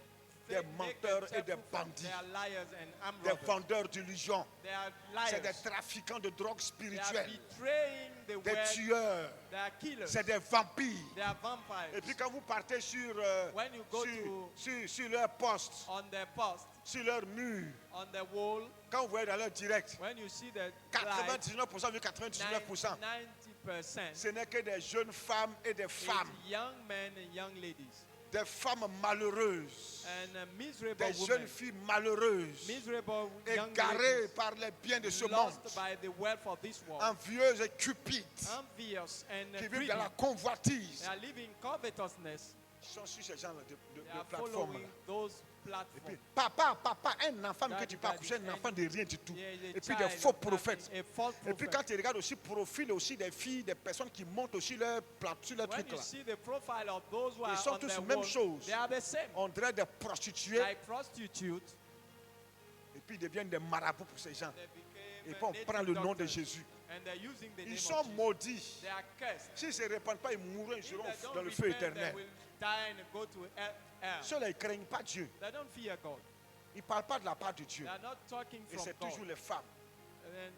des make menteurs et themselves des look like bandits, they are liars and armed des robbers. vendeurs d'illusions. They are C'est des liars. trafiquants de drogues They are spirituelles, betraying the des word. tueurs, They are killers. c'est des vampires. They are vampires. Et puis quand vous partez sur, When you go to- sur leur poste, On their post, sur leur mur, on the wall, quand vous voyez dans leur direct, when you see the 99% du 99%, 90%, ce n'est que des jeunes femmes et des it's femmes, young men and young ladies des femmes malheureuses, and miserable des women, jeunes filles malheureuses, miserable young égarées ladies par les biens de ce monde, lost by the wealth of this world, envieuses et cupides, envious and qui vivent greedy. dans la convoitise. They are living covetousness. Ils sont sur ces genres de They are plateformes. following those Et puis, platforms. papa, un enfant que Daddy, tu peux accoucher, daddy, un enfant de rien du tout. Yeah, Et the puis des child faux of nothing, prophètes. a false Et puis prophet. quand tu regardes aussi le profil aussi des filles, des personnes qui montent aussi leur sur leur When truc you là, see the profile of those who are sont on tous the même wall, chose. they are the same. on dirait des prostituées. Like prostitutes, Et puis ils deviennent des marabouts pour ces gens. they Et became puis on native prend le nom de doctors, Jésus. and they're using the name Ils of sont Jesus. maudits. They are cursed. S'ils ne se répandent pas, ils mourront, ils If seront they don't dans le feu repent, they éternel. will die and go to hell. Ceux-là, ils ne craignent pas Dieu. They don't fear God. Ils ne parlent pas de la part de Dieu. They are not talking Et from c'est God. toujours les femmes,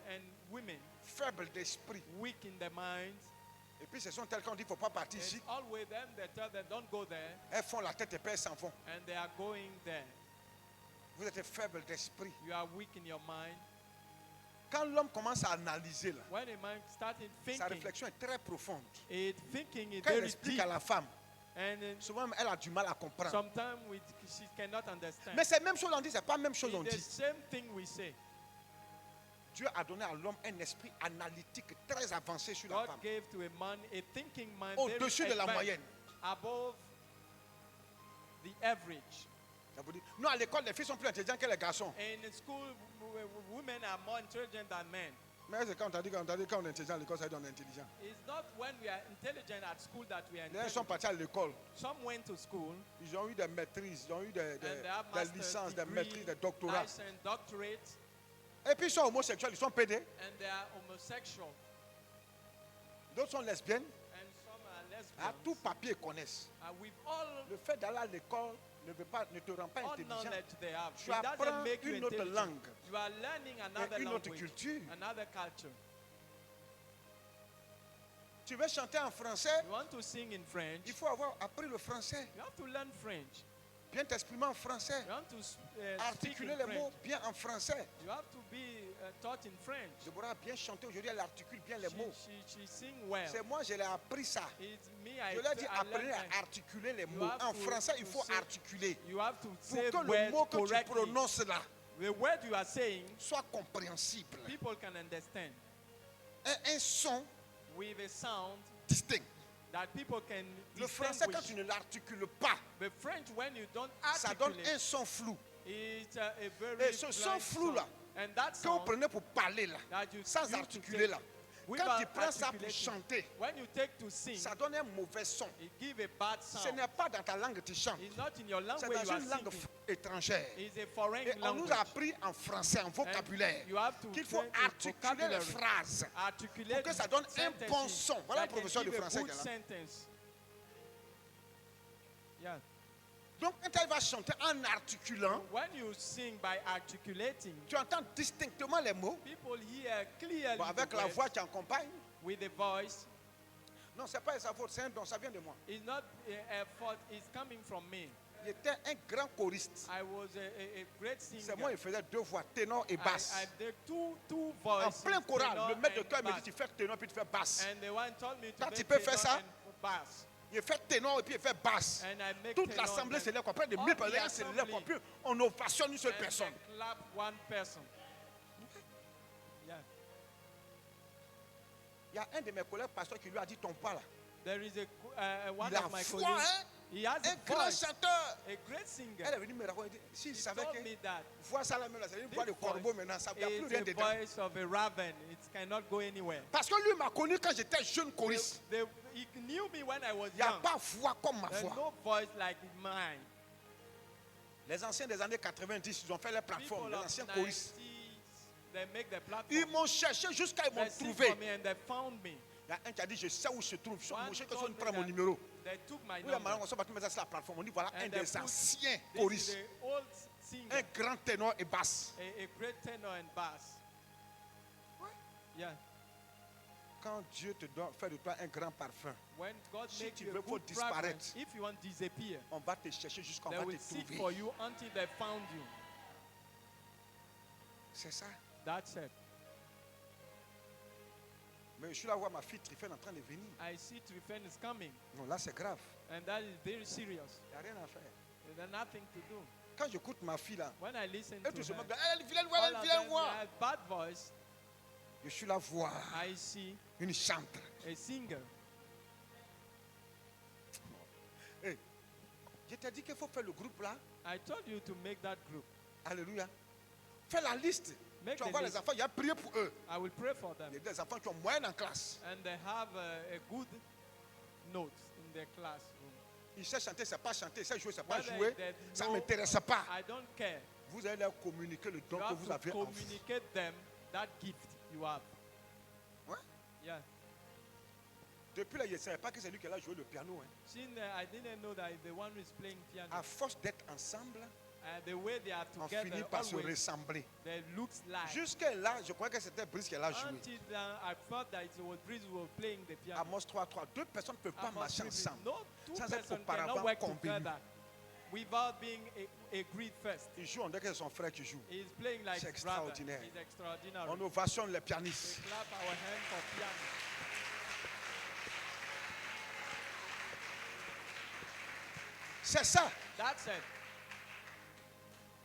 And women, faibles d'esprit. weak in their minds. Et puis ce sont telles qu'on dit, il ne faut pas partir It's ici. always them that tell them, don't go there. Elles font la tête et puis elles s'en vont. And they are going there. Vous êtes faibles d'esprit. You are weak in your mind. Quand l'homme commence à analyser, là, When a man started sa thinking, réflexion est très profonde. thinking is Quand il very explique deep. à la femme, And souvent elle a du mal à comprendre. sometimes she cannot understand. Mais c'est la même chose on dit, c'est pas la même chose on It's the dit. same thing we say. Dieu a donné à l'homme un esprit analytique très avancé sur la God femme. gave to a man a thinking mind Au-dessus de la advanced, moyenne. above the average. Ça veut dire, nous à l'école, les filles sont plus intelligentes que les garçons. In school, women are more intelligent than men. Mais c'est quand on t'a dit qu'on est intelligent à l'école, ça veut dire qu'on est intelligent. It's not when we are intelligent at school that we are Les gens sont intelligent. partis à l'école, Some went to school ils ont eu des maîtrises, ils ont eu and they have des master's licences, des degree, maîtrises, des doctorats. license, doctorate, Et puis ils sont homosexuels, ils sont pédés. and they are homosexual. D'autres sont lesbiennes. And some are À tout lesbians. papier ils connaissent. With all Le fait d'aller à l'école ne te rend pas intelligent. knowledge they have, Tu it doesn't apprends make you une autre intelligent. langue. You are learning another une autre language, culture. another culture. Tu veux chanter en français, You want to sing in French, il faut avoir appris le français. you have to learn French. Bien t'exprimer en français. You want to speak Articuler in les French. mots bien en français. You have to be taught in French. Deborah a bien chanté aujourd'hui, elle articule bien les mots. She sing well. C'est moi, je l'ai appris ça. It's me, Je l'ai dit, I apprenez learned à articuler les You mots. have En to- français, il to faut say- articuler. You have to Pour say que le words mot que tu correctly. prononces là The word you are saying, soit compréhensible. people can understand Un son with a sound distinct. that people can Le français, quand tu distinguish. ne l'articules pas, The French, when you don't ça donne articulate, un son flou. it's a very Et ce son blind flou sound. là, And that que vous sound prenez pour parler là, that you sans use to articuler take là, without quand tu prends ça pour articulating, chanter, when you take to sing, ça donne un mauvais son. it give a bad Ce sound. n'est pas dans ta langue que tu chantes, It's not in your c'est language dans you are une langue singing. étrangère. It's a foreign Et on nous language. a appris en français, en vocabulaire, you have to qu'il faut train in articuler les vocabulary. phrases Articulate pour que ça donne un sentences bon son. Voilà that un can professeur de give a français good qui est là. sentence. Yeah. Donc quand elle va chanter en articulant, When you sing by articulating, tu entends distinctement les mots. people hear clearly Bon, avec the la words voix qui accompagne. with the voice. Non, c'est pas sa faute, c'est un don, ça vient de moi. It's not a fault, it's coming from me. Il était un grand choriste. I was a great singer. C'est moi, il faisait deux voix, ténor et basse. I did two En voices. plein choral, tenor le maître de and chœur me dit, bass. tu fais ténor puis tu fais basse. And the one told me to Quand make tu peux faire tenor ça, and bass. Il fait ténor et puis il fait basse. And I make Toute tenor l'assemblée and se lève, près de all 1000 the personnes se lèvent, assembly. puis on ovationne une seule and personne. they clap one person. Yeah. Il y a un de mes collègues pasteurs qui lui a dit ton pas là. There is one Il a of my foi, colleagues. hein? He has Un a grand voice, chanteur. a great singer. Elle est venue me raconter. S'il He savait told que me that voix ça là même là, c'est une voix de this corbeau voice maintenant, ça il n'y a plus is rien the dedans. voice of a raven. It cannot go anywhere. Parce que lui m'a connu quand j'étais jeune choriste. He knew me when I was Il n'y a young. pas voix comme ma There's voix. no voice like mine. Les anciens des années 90, ils ont fait les plateformes, People les of anciens choristes. 90s, They make the Ils platform. m'ont cherché jusqu'à ils m'ont They seek trouvé. for me and they found me. Il y a un qui a dit, je sais où se trouve. One Mon chef, told me prend mon that numéro. They took my Oui, number. on s'est battu, mais ça c'est la plateforme. On dit, voilà And un they des put- anciens This is choristes. the old singer, Un grand ténor et basse. a great tenor and bass. Yeah. Quand Dieu te donne, fait de toi un grand parfum, When God Si makes tu you a veux good disparaître, fragrance, if you want to disappear, on va te chercher jusqu'à on they va will te seek trouver. for you until they found you. C'est ça. That's it. Mais je suis là voir ma fille Tryphène en train de venir. I see Tryphène is coming, Non, là c'est grave. and that is very serious. Il n'y a rien à faire. There's nothing to do. Quand j'écoute ma fille là, When I listen elle to tout se her, moque. Elle viens voir, all elle of vient them, voir. they have bad voice. Je suis là voir I see une chantre. a singer. Hey, je t'ai dit qu'il faut faire le groupe là. I told you to make that group. Alléluia. Fais la liste. Make Tu vas the voir les list. enfants, il y a prié pour eux. I will pray for them. Il y a des enfants qui ont moyenne en classe. And they have a good note in their classroom. Ils savent chanter, c'est pas chanter. Ils savent jouer, c'est pas Whether jouer. they Ça ne know- m'intéresse pas. I don't care. Vous allez leur communiquer le don You que have vous to avez en vous. communicate them that gift you have. Ouais. Yeah. Depuis là, je ne savais pas que c'est lui qui a joué le piano. Hein. Since I didn't know that the one who is playing piano, À force d'être ensemble, the way they are on together, finit par se always, ressembler. they looks like. Jusqu'à là, je crois que c'était Brice qui a joué. Until then, I thought that it was Breeze who was playing the piano. Amos 3:3. Deux personnes ne peuvent pas Amos marcher 3:3. ensemble. No two sans être persons auparavant cannot work convenus. together without being agreed first. Il joue, on dirait que c'est son frère qui joue. He is playing like C'est his brother. extraordinaire. He's extraordinary. On ovationne les We pianistes. clap our hands for piano. C'est ça. That's it.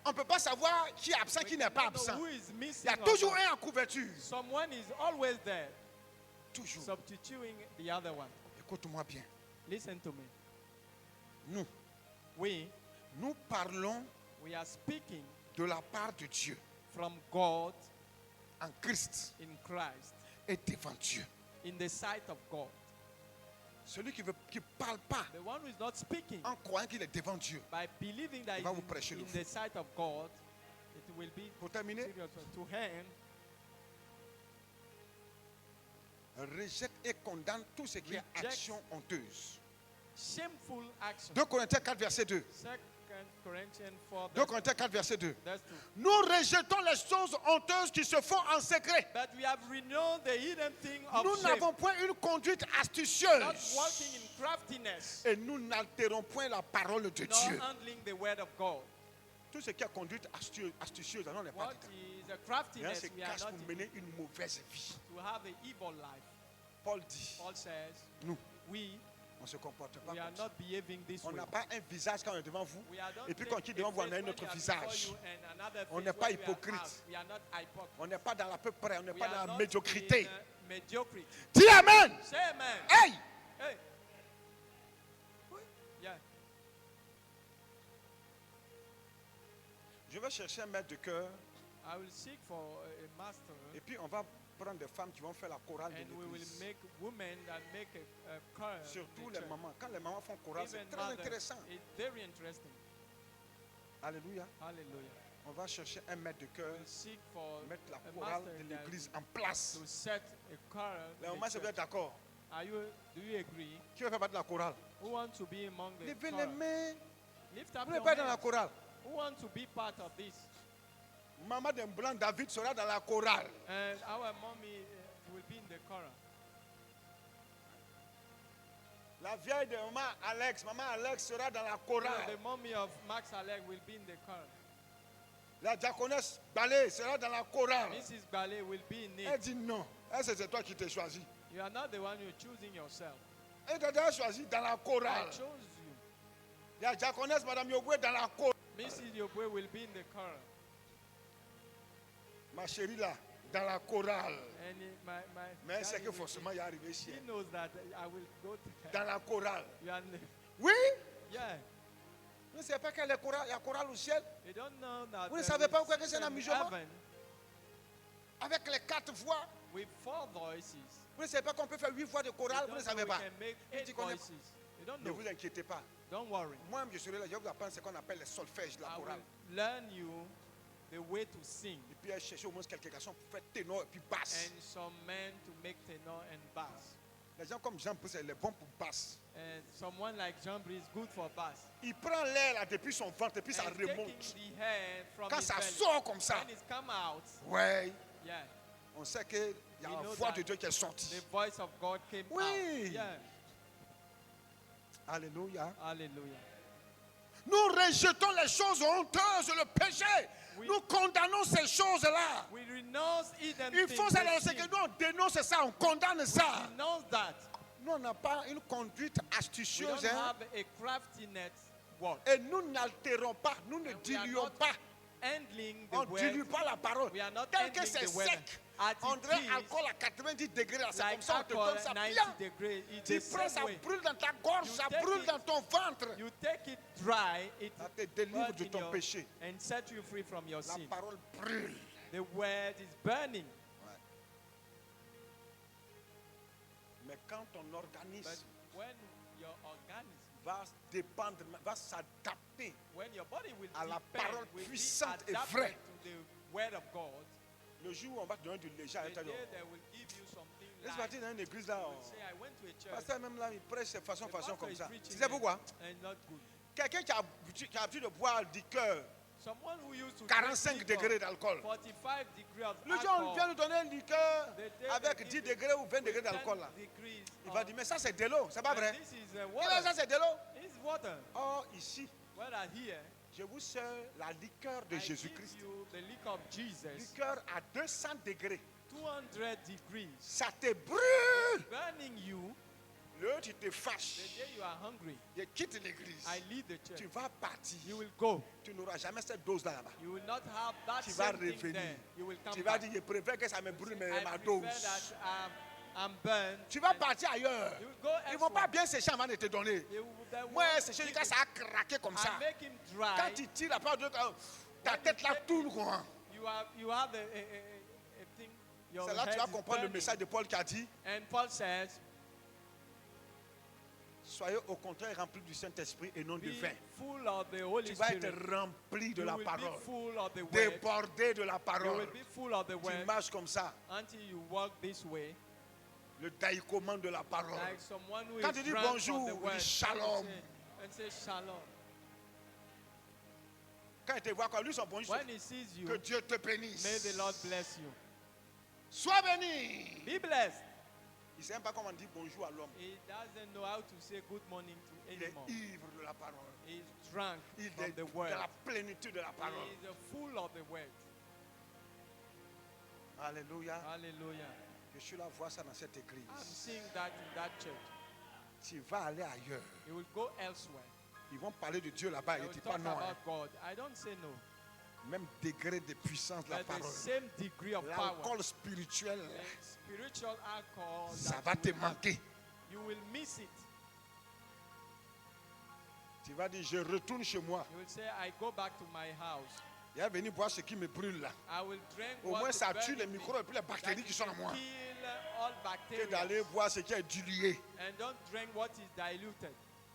On ne peut pas savoir qui est absent, We qui n'est pas cannot know absent. who is Il missing y a or toujours not. un en couverture. Someone is always there, Toujours. substituting the other one. Écoute-moi bien. Listen to me. Nous, We parlons are speaking de la part de Dieu from God en Christ in Christ, et devant Dieu. in the sight of God. Celui qui ne parle pas The one who is not speaking en croyant qu'il est devant Dieu. by believing that Il va he's vous prêcher in le the sight of God, it will be Pour terminer, serious to him. rejette et condamne tout ce qui est Reject. action honteuse. Shameful action. 2 Corinthiens 4, verset 2. 2 Corinthians 4. 2 Corinthiens 4, verset 2. That's 2. Nous rejetons les choses honteuses qui se font en secret. But we have renewed the hidden thing of Nous shame, n'avons point une conduite not astucieuse. walking in craftiness, Et nous n'altérons point la parole de Dieu. nor handling the word of God. Tout ce qui est conduite astucieuse, on n'est pas What dedans. is a Rien craftiness se we are cache not pour in, mener une mauvaise vie. to have an evil life. Paul dit, Paul says, nous, we on ne se comporte pas are comme ça. not behaving this On way. n'a pas un visage quand on est devant vous. We are not Et puis take quand il est devant vous, on a un when autre we are visage. before you and another On face n'est pas when we are hypocrite. out. We are not hypocrite. On n'est pas dans l'à peu près, on n'est We pas are dans la not médiocrité. in, mediocrity. Dis Amen. Say amen. Hey! Hey. Yeah. Je vais chercher un maître de cœur I will seek for a master, et puis on va prendre des femmes qui vont faire la chorale de and we will l'église. make women that make a choir. in Surtout the les church. mamans. Quand les mamans font chorale, c'est Even très mother, intéressant. it's very interesting. Alléluia. Hallelujah. On va chercher un maître de cœur, We'll seek for mettre la a chorale master de that l'église en place. to set a choir. Les in the mamans, c'est bien church. d'accord. Do you agree? Qui veut faire partie de la chorale? Who wants to be among the Levez les choir? mains. Lift up Vous n'êtes your pas dans la hands. chorale. Who wants to be part of this? Maman d'un blanc David sera dans la chorale. And our mommy will be in the choir. La vieille de maman Alex sera dans la No, chorale. the mommy of Max Alec will be in the choir. La diaconesse Balé sera dans la chorale. Mrs. Ballet will be in Elle it. dit non. Elle, c'est toi qui t'es choisi. You are not the one you're choosing yourself. Elle t'a déjà choisi dans la I chorale. chose you. La diaconesse Madame Yoboué dans la chorale. Mrs. Yobwe will be in the choir. Ma chérie là, dans la chorale. And Mais c'est daddy que will forcément il be- est arrivé ici. he knows that I will go to her. Dans la chorale. You are in the- Oui? yeah. Vous ne savez pas qu'il y a la chorale au ciel? You don't know that Vous ne there savez is pas pourquoi que c'est un in amusement? heaven Avec les 4 voix. with 4 voices. Vous ne savez pas qu'on peut faire 8 voix de You chorale? Vous don't ne know savez we pas. can make Il 8 dit qu'on est- voices. You don't Ne know. vous inquiétez pas. Don't worry. Moi, je serai là. Je vais vous apprendre ce qu'on appelle le solfège de la I chorale. will learn you the way to sing. Et puis elle cherchait au moins quelques garçons pour faire ténor et puis basse. And some men to make tenor and bass. Les gens comme Jean Brice, il est bon pour basse. And someone like Jean Brice is good for bass. Il prend l'air là depuis son ventre et puis ça And taking remonte. the hair from Quand his ça belly. sort comme ça, When it's come out, ouais, yeah, on sait qu'il y a we la know voix that de Dieu qui est sortie. the voice of God came Oui. out. Yeah, Alléluia. hallelujah. Nous rejetons les choses honteuses, le péché. Oui. Nous condamnons ces choses-là. We renounce hidden Il things. faut the savoir sin. que nous on dénonce ça, on condamne ça. Renounce that. Nous on n'a pas une conduite We astucieuse don't hein, have a craftiness word. et nous n'altérons pas, nous ne And we are diluons not pas. handling the On ne word. dilue pas la parole. We are not Tel que handling c'est the word. sec, As on it dirait is, alcool à 90 degrés. là, C'est like comme ça, on te alcohol donne ça 90 bien. degrees. It's Tu the prends, ça same way. brûle dans ta gorge, You ça take brûle it- dans ton ventre. You take it dry, it Ça te délivre burn de in ton your- péché. and set you free from your La sin. parole brûle. The word is burning. Mais quand ton But organisme when your organism, va dépendre, va s'adapter when your body will à la depend, parole will be puissante et adapted vraie. to the word of God, le jour où on va te donner du léger, the elle te dit, day they will give you something laisse like, partir dans une église là. you will say, I went to a church, Pasteur même là, il prêche de façon the façon pastor comme is ça. preaching Tu sais pourquoi? and not good. Quelqu'un qui a l'habitude de boire du cœur, Someone who used to 45 drink degrés liquor, d'alcool. 45 degrees of Le jour où on vient alcohol, nous donner un liqueur the day avec they 10 give degrés ou 20 with degrés 10 d'alcool là, degrees il va of- dire, mais ça c'est de l'eau, c'est pas and vrai? this is Il dit, water. ça c'est de l'eau. It's water. Or ici, Well, here, je vous sers la liqueur de I give Jésus-Christ. you the liquor of Jesus, Liqueur à 200 degrés. 200 degrees, Ça te brûle. burning you. L'autre, tu te The fâches. day you are hungry, Il quitte l'église. I leave the church. Tu vas partir. You will go. Tu n'auras jamais cette dose là-bas. You will not have that Tu vas same thing revenir. there. You will come Tu vas back. dire, je préfère que ça me brûle, mais I ma prefer dose. that I'm burned. Tu vas and partir ailleurs. You will go Ils ne vont pas elsewhere. bien sécher avant de te donner. They will- they Moi, won't sécher give quand it ça a craqué comme ça. and make him Quand dry. tu tires la part de l'autre, ta tête là tourne. Quoi. You have a thing. Your C'est là que tu head vas is comprendre le burning. message de Paul qui a dit, And Paul says, soyez au contraire remplis du Saint-Esprit et non de be vin. full of the Holy Tu vas Spirit. être rempli de You la will parole. be full of the word. Débordé de la You parole. will be full of the Tu word marches comme ça. until you walk this way, Le daïkoman de la parole. like someone who Quand is tu dis drunk bonjour, from the il dit word. shalom. And say shalom. Quand il te voit, quoi, lui son bonjour, When he sees you, que Dieu te bénisse. may the Lord bless you. Sois béni. Be blessed. Il ne sait même pas comment on dit bonjour à l'homme. He doesn't know how to say good morning to Il est anyone. ivre de la parole. He's drunk Il from est the de word. la plénitude de la parole. He is full of the word. Alléluia. Hallelujah. Je suis là voir ça dans cette I'm église. seeing that in that church. Tu vas aller ailleurs. You will go elsewhere. Ils vont parler de Dieu là-bas. They Il ne will dit pas talk non. about Hein. God. I don't say no. Même degré de puissance de la But the parole. same degree of power. L'alcool spirituel, The spiritual alcohol ça that va you te will have, manquer. you will miss it. Tu vas dire, je retourne chez moi. You will say, I go back to my house. Il va venir boire ce qui me brûle là. I will drink Au what moins, is ça tue les burning me, microbes et puis les that bactéries it qui sont en will moi. kill all Que d'aller bacteria. boire ce qui est dilué. And don't drink what is diluted.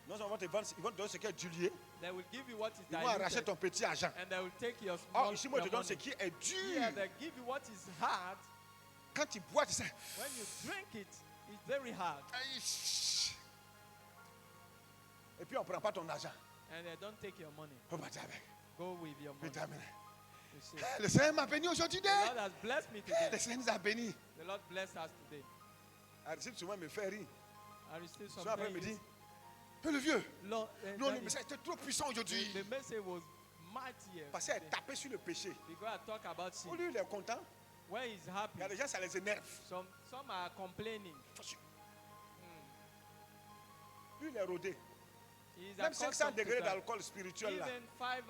Non seulement ils vont te donner ce qui est dilué, They will give you what is ils vont arracher diluted. ton petit argent. And they will take your small Or, ici, moi, je te your donne ce money. qui est dur. Here, they give you what is hard. Quand tu bois, tu sais. When you drink it, it's very hard. Aïe. Et puis, on ne prend pas ton argent. And they don't take your money. On va dire avec. Go with your Puis money. terminer. You see. Le Seigneur m'a béni aujourd'hui. The Lord has blessed me today. Le Seigneur nous a bénis. The Lord blessed us today. Aristide souvent me fait rire. I received some Souvent après, il me messages. dit, mais le vieux, Lord, non, le Daddy, message était trop puissant aujourd'hui. the message was mighty Parce qu'elle today. tapait sur le péché. Because I talk about sin. Pour lui, il est content. When he's Il happy, y a des gens, ça les énerve. some are complaining. Lui, il est rodé. He's Même 500 accustomed to degrés that. d'alcool spirituel là. Even 500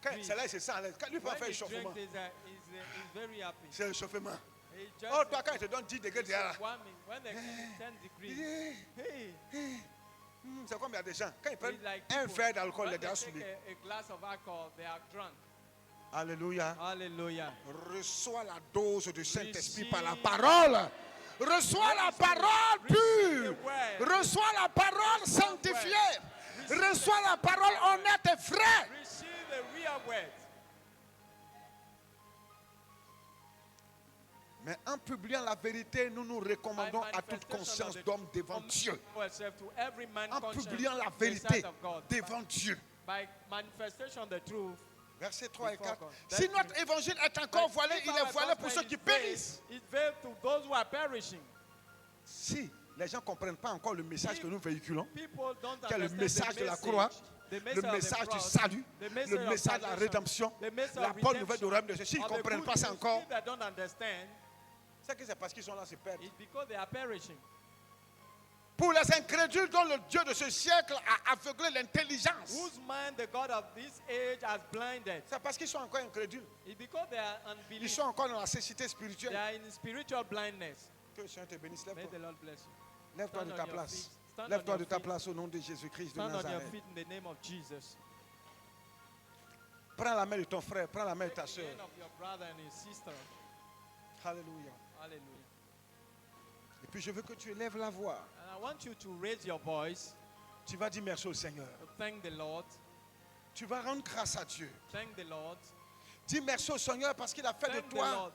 Quand degrees. c'est là, c'est ça. Quand lui, il peut When faire he échauffement. drinks, he's very happy. C'est l'échauffement. He just Oh, toi, quand il te donne 10 degrés derrière. warming. When they give you 10 Il degrees, dit, hey, c'est comme il y a des gens. Quand ils prennent it's like un people, verre d'alcool, when les they gars take souillés. a glass of alcohol, they are drunk. Alléluia. Hallelujah. Reçois la dose du Saint-Esprit Receive- par la parole. Reçois la parole pure. the word. Reçois la parole sanctifiée. Reçois la parole honnête et vraie. Receive the real word. Mais en publiant la vérité, nous nous recommandons By à toute manifestation conscience of the d'homme truth, devant Dieu. ourselves to every man En conscience publiant la in the vérité sight of God. devant Dieu. By manifestation of the truth. Versets 3 et Before 4. God. Si That's notre évangile est encore But voilé, if il our est voilé pour gospel ceux qui is veiled, périssent. it's veiled to those who are perishing. Si les gens ne comprennent pas encore le message que nous véhiculons, People don't qui est le understand message the de la message, croix, the le message of the message du cross, salut, the message le of message de la salvation, rédemption, the message la of bonne nouvelle du redemption, royaume de Dieu. S'ils ne of the comprennent good pas ça news, encore, if they don't understand, c'est que c'est parce qu'ils sont là, c'est perdre. it's because they are perishing. Pour les incrédules dont le Dieu de ce siècle a aveuglé l'intelligence, Whose mind the God of this age has blinded? c'est parce qu'ils sont encore incrédules. It's because they are Ils unbelievers. sont encore dans la cécité They spirituelle. are in spiritual blindness. Que le Seigneur te bénisse. May Lève-toi. the Lord bless you. Lève-toi Stand de on ta your place. feet. Stand Lève-toi on de your ta feet. place au nom de Jésus-Christ de Stand on your Nazareth. feet in the name of Jesus. Prends la main de ton frère, prends la main de ta Take the soeur. hand of your brother and his sister. Alléluia. Hallelujah. Et puis je veux que tu élèves la voix. And I want you to raise your voice Tu vas dire merci au Seigneur. to thank the Lord. Tu vas rendre grâce à Dieu. Thank the Lord. Dis merci au Seigneur parce qu'il a fait de Thank the toi Lord.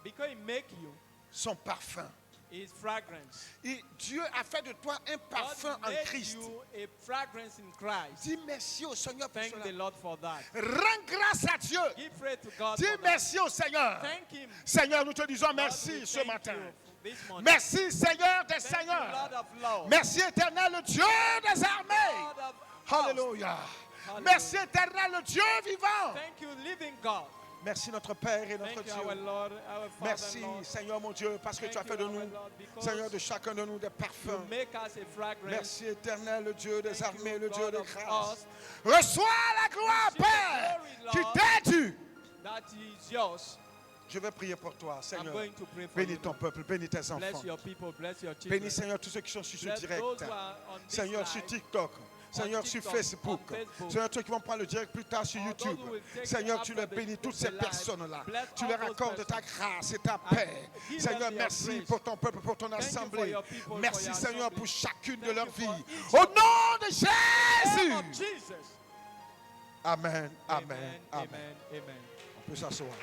Because He make you son parfum. His fragrance. Et Dieu a fait de toi un parfum God en made Christ. you a fragrance in Christ. Dis merci au Seigneur pour Thank the cela. Lord for that. Rends grâce à Dieu. Give praise to God Dis for that. merci au Seigneur. Thank Him. Seigneur, nous te disons Lord, merci we ce thank matin. you this morning. Merci Seigneur des Thank you, Seigneurs. Lord of Lords. Merci éternel, le Dieu des armées. Lord of hosts. Alléluia. Hallelujah. Merci éternel, le Dieu vivant. Thank you, living God. Merci notre Père et notre Thank you, our Dieu. Lord, our Father, Merci Lord. Seigneur mon Dieu parce que Thank tu as fait you, de our nous, Lord, because Seigneur, de chacun de nous des You parfums. make us a fragrance. Merci éternel, le Dieu des Thank armées, you, le Dieu God de of grâce. hosts. Reçois la gloire, Receive the Père, glory, qui Lord. t'est due. That is yours. Je vais prier pour toi, I'm Seigneur. going to pray for Bénis you. ton peuple, bénis tes enfants. Bless your people, bless your children. Bénis, Seigneur, tous ceux qui sont sur ce Bless direct. those who are on this Seigneur, sur live. TikTok. Seigneur, sur TikTok, Facebook. on Facebook. Seigneur, ceux qui vont prendre le direct plus tard sur Or those YouTube. who will take Seigneur, it tu after les bénis, toutes ces the live. personnes-là. Bless Tu all leur those accordes ta persons. grâce et ta And paix. give Seigneur, them your merci grace. pour ton peuple, pour ton Thank you for assemblée. your people, for Merci, your Seigneur, assembly. pour chacune de Thank leurs you for vies. each Au of them. nom de In the name of Jésus. Jesus. Amen, amen, Amen, amen. amen, amen. On peut s'asseoir.